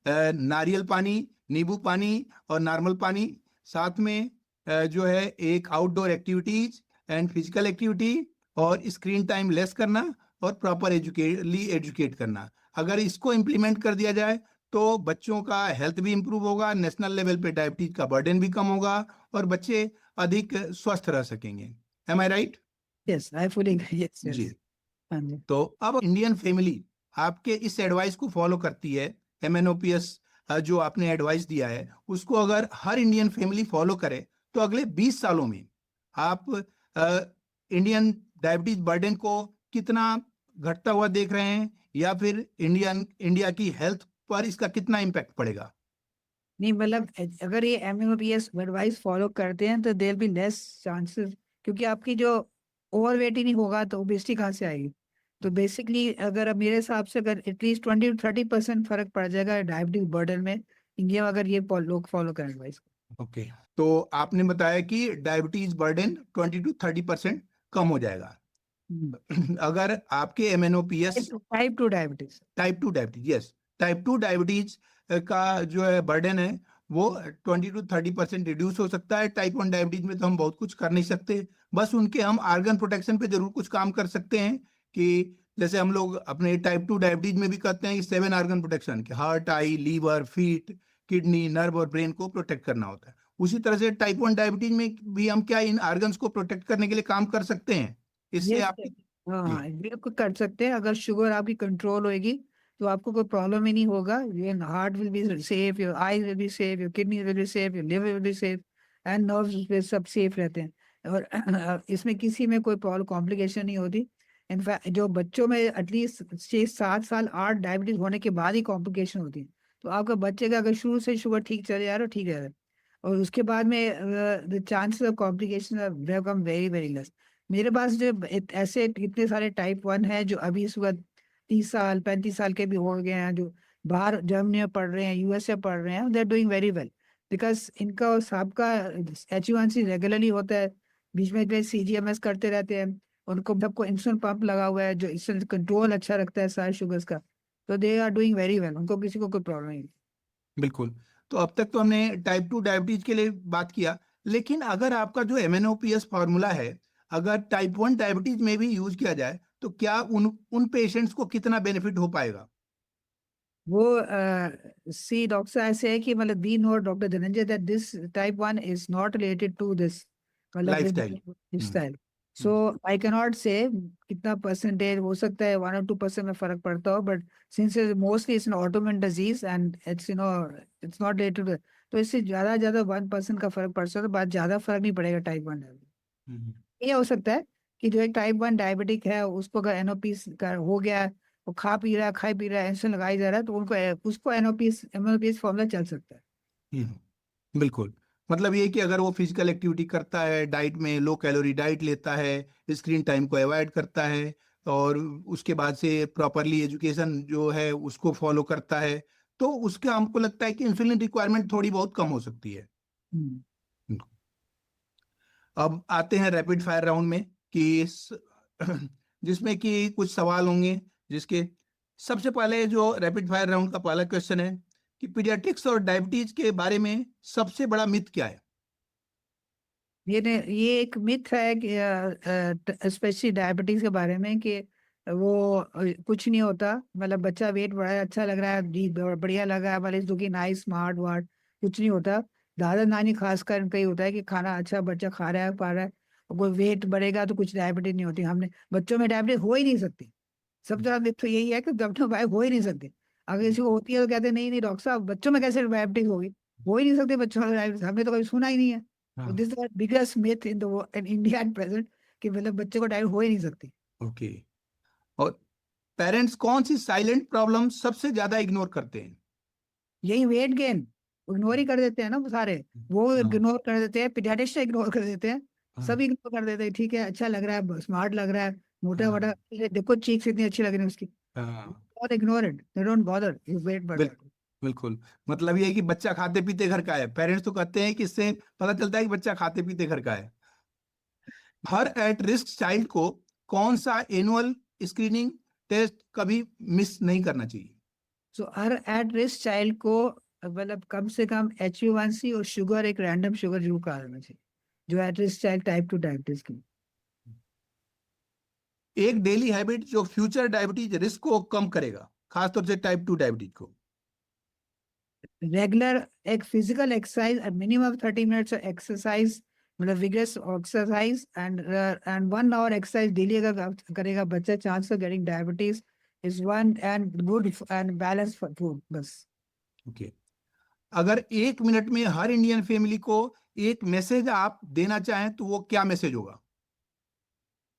नारियल पानी, नींबू पानी और नॉर्मल पानी, साथ में जो है एक outdoor activities and physical activity, और स्क्रीन टाइम लेस करना, और प्रॉपर एजुकेट करना। अगर इसको इम्प्लीमेंट कर दिया जाए तो बच्चों का हेल्थ भी इंप्रूव होगा, नेशनल लेवल पे डायबिटीज का बर्डन भी कम होगा और बच्चे अधिक स्वस्थ रह सकेंगे। Am I right? Yes I fully, yes जी। यस। हाँ जी। तो अब इंडियन फैमिली आपके इस एडवाइस को फॉलो करती है, MNOPS जो आपने एडवाइस दिया है उसको अगर हर इंडियन फैमिली फॉलो करे, तो अगले 20 सालों में आप इंडियन डायबिटीज बर्डन को कितना घटता हुआ देख रहे हैं, या फिर इंडिया की हेल्थ पर इसका कितना इम्पैक्ट पड़ेगा? नहीं मतलब अगर ये MMOPS एडवाइस फॉलो करते हैं तो देयर बी लेस चांसेस, क्योंकि आपकी जो ओवर वेट ही नहीं होगा तो ओबेसिटी कहाँ से आएगी। तो बेसिकली अगर अब मेरे हिसाब से अगर एटलीस्ट 20 to 30% फर्क पड़ जाएगा डायबिटीज बर्डन में इंडिया में, अगर ये लोग फॉलो करें एडवाइस। ओके। तो आपने बताया कि डायबिटीज बर्डन 20 to 30% कम हो जाएगा अगर आपके MNOPS type 2 diabetes. Type 2 diabetes, yes, type 2 diabetes का जो है बर्डन है वो 20 to 30% रिड्यूस हो सकता है। टाइप 1 डायबिटीज में तो हम बहुत कुछ कर नहीं सकते, बस उनके हम आर्गन प्रोटेक्शन पे जरूर कुछ काम कर सकते हैं। कि जैसे हम लोग अपने टाइप 2 डायबिटीज में भी करते हैं कि 7 आर्गन प्रोटेक्शन के, हार्ट, आई, लीवर, फीट, किडनी, नर्व और ब्रेन को प्रोटेक्ट करना होता है। उसी तरह से टाइप 1 डायबिटीज में भी हम क्या इन आर्गन्स को प्रोटेक्ट करने के लिए काम कर सकते हैं? इससे यस, आपकी हाँ जी। हाँ बिल्कुल कर सकते हैं। अगर शुगर आपकी कंट्रोल होएगी तो आपको कोई प्रॉब्लम ही नहीं होगा। Your heart will be safe, your I will be safe, your kidney will be safe, your liver will be safe, and nerves भी सब सेफ रहते हैं। और इसमें किसी में कोई प्रॉब्लम कॉम्प्लिकेशन नहीं होती। इनफैक्ट जो बच्चों में एटलीस्ट 6 7 साल 8 डायबिटीज होने के बाद ही कॉम्प्लिकेशन होती है। तो आपका बच्चे का अगर शुरू से शुगर ठीक चले जा रहा है ठीक है, और उसके बाद में the chances of complication become very very less. मेरे पास जो ऐसे कितने सारे टाइप 1 है जो अभी इस वक्त 30 साल 35 साल के भी हो गए हैं, जो बाहर जर्मनी में पढ़ रहे हैं, USA पढ़ रहे हैं, they are doing very well because इनका और सबका HbA1c रेगुलरली होता है। बीच में CGMS करते रहते हैं, उनको सबको इंसुलिन पंप लगा हुआ है जो इंसुलिन कंट्रोल अच्छा रखता है सारे शुगर्स का। तो they are doing very well, उनको किसी को कोई प्रॉब्लम नहीं। बिल्कुल। तो अब तक तो हमने टाइप 2 डायबिटीज के लिए बात किया, लेकिन अगर आपका जो MNOPS फॉर्मूला है अगर टाइप 1 डायबिटीज में भी यूज किया जाए, तो क्या उन उन पेशेंट्स को कितना बेनिफिट हो पाएगा? वो सी डॉक्टर ऐसे है कि मतलब we know doctor Dhananjay that this type 1 is not related to this, मतलब lifestyle. Hmm. Style. So hmm. I can not say कितना परसेंटेज हो सकता है, 1 or 2% में फर्क पड़ता हो, but since mostly it's an autoimmune disease and it's it's not related, तो इससे ज्यादा 1% का फर्क पड़ सकता है, बात ज्यादा फर्क नहीं पड़ेगा टाइप 1। हम्म। ये हो सकता है कि जो एक टाइप 1 डायबिटिक है उसको अगर NOPS का हो गया है, वो खा पी रहा है खाई पी रहा है, इंसुलिन लगाई जा रहा है, तो उनको उसको NOPS MNOPS फॉर्मूला चल सकता है। बिल्कुल। मतलब ये कि अगर वो फिजिकल एक्टिविटी करता है, डाइट में लो कैलोरी डाइट लेता है, स्क्रीन टाइम को अवॉइड करता है, और उसके बाद से प्रॉपरली एजुकेशन जो है उसको फॉलो करता है, तो उसका हमको लगता है कि इंसुलिन रिक्वायरमेंट थोड़ी बहुत कम हो सकती है। हम्म। अब आते हैं रैपिड फायर राउंड में कि जिसमें कि कुछ सवाल होंगे, जिसके सबसे पहले जो रैपिड फायर राउंड का पहला क्वेश्चन है कि पीडियाट्रिक्स और डायबिटीज के बारे में सबसे बड़ा मिथ क्या है? ये एक मिथ है कि स्पेशली डायबिटीज के बारे में कि वो कुछ नहीं होता, मतलब बच्चा वेट बढ़ा है, अच्छा लग रहा है, बढ़िया लग रहा है, वाले लुकिंग नाइस स्मार्ट वार्ट, कुछ नहीं होता। दादा नानी खासकर इनका ही होता है कि खाना अच्छा बच्चा खा रहा है पा रहा है, कोई वेट बढ़ेगा तो कुछ डायबिटीज नहीं होती। हमने बच्चों में डायबिटीज हो ही नहीं सकती। सब जगह मिथ तो यही है कि बच्चों में हो ही नहीं सकती। अगर किसी को होती है तो कहते हैं नहीं नहीं डॉक्टर साहब, बच्चों में कैसे डायबिटीज होगी, हो ही नहीं सकती बच्चों में डायबिटीज, हमने तो कभी सुना ही नहीं है। हाँ। This is biggest myth in the in India at present, कि मतलब बच्चे को डायबिटीज हो ही नहीं सकती। ओके। और पेरेंट्स कौन सी साइलेंट प्रॉब्लम सबसे ज्यादा इग्नोर करते हैं? यही वेट गेन इग्नोर ही कर देते हैं ना वो सारे, वो हाँ। इग्नोर कर देते हैं, पीडियाट्रिशियन इग्नोर कर देते हैं, हाँ। सब इग्नोर कर देते हैं। ठीक है, अच्छा लग रहा है, स्मार्ट लग रहा है, मोटा हाँ। मोटा, देखो चीक्स इतनी अच्छी लग रही है उसकी, हाँ। और ignore it, they don't bother if wait बढ़ रहा बिल, है। बिल्कुल। मतलब ये है कि बच्चा खाते पीते घर का है, पेरेंट्स तो कहते हैं कि इससे पता चलता है कि बच्चा खाते पीते घर का है। हर एट रिस्क चाइल्ड को कौन सा एनुअल स्क्रीनिंग टेस्ट कभी मिस नहीं करना चाहिए? सो हर एट रिस्क चाइल्ड को मतलब कम से कम HbA1c और शुगर, एक रैंडम शुगर जरूर करा देना चाहिए, जो at risk child type 2 diabetes की। एक डेली हैबिट जो फ्यूचर डायबिटीज रिस्क को कम करेगा, खासतौर से टाइप 2 डायबिटीज को। रेगुलर एक physical exercise, minimum 30 minutes exercise, मतलब vigorous exercise and 1 hour exercise daily अगर करेगा बच्चा, chance of getting diabetes is one, and good and balance food बस। ओके। अगर 1 मिनट में हर इंडियन फैमिली को एक मैसेज आप देना चाहें तो वो क्या मैसेज होगा?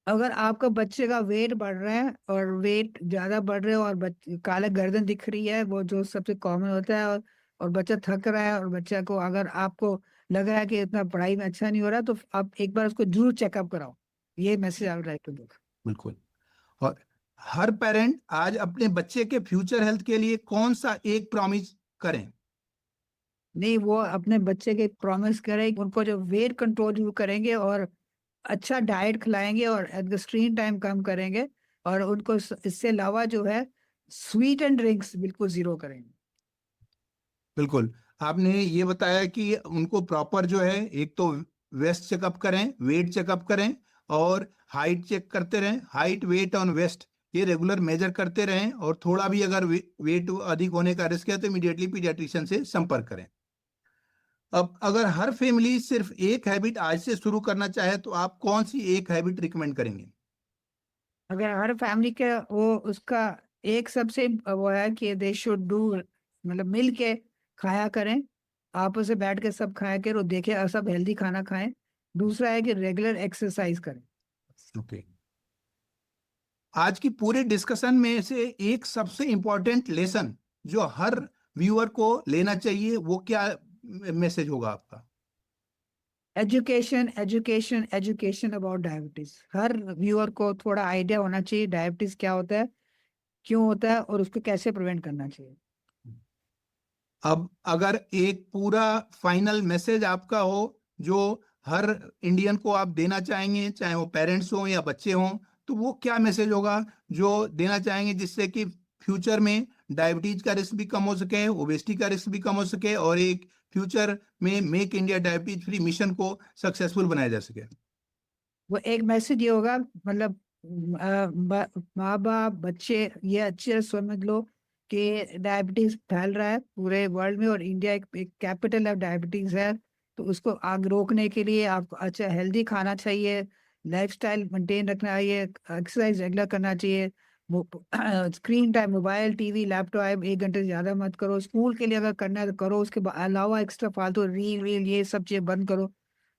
अगर आपका बच्चे का वेट बढ़ रहा है और वेट ज्यादा बढ़ रहा है और काला गर्दन दिख रही है, वो जो सबसे कॉमन होता है, और बच्चा थक रहा है, और बच्चा को अगर आपको लग रहा है कि इतना पढ़ाई में अच्छा नहीं हो रहा, तो आप एक बार उसको जरूर चेकअप कराओ। ये message I would like to. बिल्कुल। और हर पेरेंट आज अपने बच्चे के फ्यूचर हेल्थ के लिए कौन सा एक प्रॉमिस करें? नहीं, वो अपने बच्चे के प्रॉमिस करें, उनको जो वेट कंट्रोल जरूर करेंगे, और अच्छा डाइट खिलाएंगे, और स्क्रीन टाइम कम करेंगे, और उनको इससे अलावा जो है स्वीट एंड ड्रिंक्स बिल्कुल जीरो करेंगे। बिल्कुल। आपने ये बताया कि उनको प्रॉपर जो है, एक तो वेस्ट चेकअप करें, वेट चेकअप करें, और हाइट चेक करते रहें, हाइट वेट और वेस्ट ये रेगुलर मेजर करते रहें, और थोड़ा भी अगर वेट अधिक होने का रिस्क है तो इमीडिएटली पीडियाट्रिशियन से संपर्क करें। अब अगर हर फैमिली सिर्फ एक हैबिट आज से शुरू करना चाहे तो आप कौन सी एक हैबिट रिकमेंड करेंगे? अगर हर फैमिली के वो उसका एक सबसे वो है कि दे शुड डू, मतलब मिल के खाया करें, आपस में बैठ के सब खाया करें और देखे, और सब हेल्दी खाना खाएं। दूसरा है कि रेगुलर एक्सरसाइज करें। ओके। आज की पूरे डिस्कशन में से एक सबसे इंपॉर्टेंट लेसन जो हर व्यूअर को लेना चाहिए वो क्या मैसेज होगा आपका? Education education education about diabetes, her viewer को थोड़ा आइडिया होना चाहिए डायबिटीज क्या होता है, क्यों होता है, और उसको कैसे प्रिवेंट करना चाहिए। अब अगर एक पूरा फाइनल मैसेज आपका हो जो हर इंडियन को आप देना चाहेंगे, चाहे वो पेरेंट्स हो या बच्चे हों, तो वो क्या मैसेज होगा जो देना चाहेंगे जिससे कि फ्यूचर में डायबिटीज का रिस्क भी कम हो सके, ओबेसिटी का रिस्क भी कम हो सके, और एक फ्यूचर में make India diabetes free mission को सक्सेसफुल बनाया जा सके? वो एक मैसेज ये होगा, मतलब माँ बाप बच्चे ये अच्छे से समझ लो कि डायबिटीज फैल रहा है पूरे वर्ल्ड में, और इंडिया एक कैपिटल ऑफ डायबिटीज है। तो उसको आग रोकने के लिए आपको अच्छा हेल्दी खाना चाहिए, लाइफस्टाइल मेंटेन रखना चाहिए, एक्सरसाइज रेगुलर करना चाहिए, screen time mobile TV laptop 1 घंटे से ज्यादा मत करो, स्कूल के लिए अगर करना है तो करो, उसके अलावा एक्स्ट्रा फालतू रील वील ये सब चीजें बंद करो।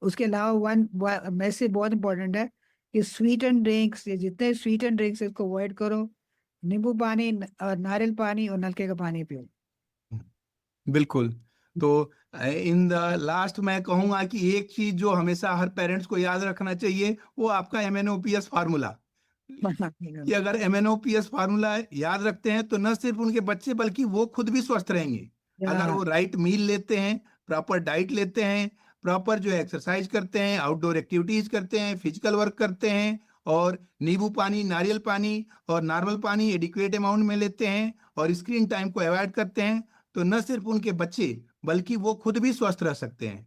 उसके अलावा वन मैसेज बहुत इंपॉर्टेंट है कि स्वीट एंड ड्रिंक्स, ये जितने स्वीट एंड ड्रिंक्स इसको अवॉइड करो, नींबू पानी और नारियल पानी और नलके का पानी पियो। बिल्कुल। तो इन द लास्ट मैं कहूंगा कि एक चीज जो हमेशा हर पेरेंट्स को याद रखना चाहिए वो आपका MNOPS फार्मूला, कि अगर MNOPS फार्मूला याद रखते हैं तो न सिर्फ उनके बच्चे बल्कि वो खुद भी स्वस्थ रहेंगे। अगर वो राइट मील लेते हैं, प्रॉपर डाइट लेते हैं, प्रॉपर जो एक्सरसाइज करते हैं, आउटडोर एक्टिविटीज करते हैं, फिजिकल वर्क करते हैं, और नींबू पानी, नारियल पानी और नॉर्मल पानी एडिक्वेट अमाउंट में लेते हैं, और स्क्रीन टाइम को अवॉइड करते हैं, तो न सिर्फ उनके बच्चे बल्कि वो खुद भी स्वस्थ रह सकते हैं।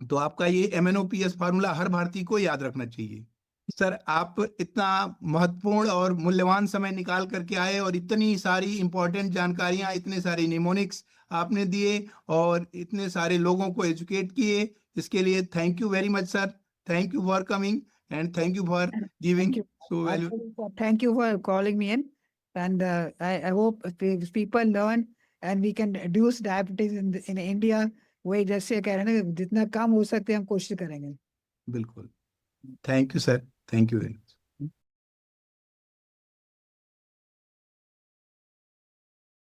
तो आपका ये MNOPS फार्मूला हर भारतीय को याद रखना चाहिए। सर, आप इतना महत्वपूर्ण और मूल्यवान समय निकाल करके आए और इतनी सारी इंपॉर्टेंट जानकारियां, इतने सारे निमोनिक्स आपने दिए और इतने सारे लोगों को एजुकेट किए, इसके लिए thank you very much sir. Thank you for coming and thank you for giving Thank you. So value. Thank you for calling me in. And I hope if people learn and we can reduce diabetes in India. वही जैसे कह रहे हैं ना, जितना कम हो सकते हैं हम कोशिश करेंगे। बिल्कुल, thank you sir, thank you very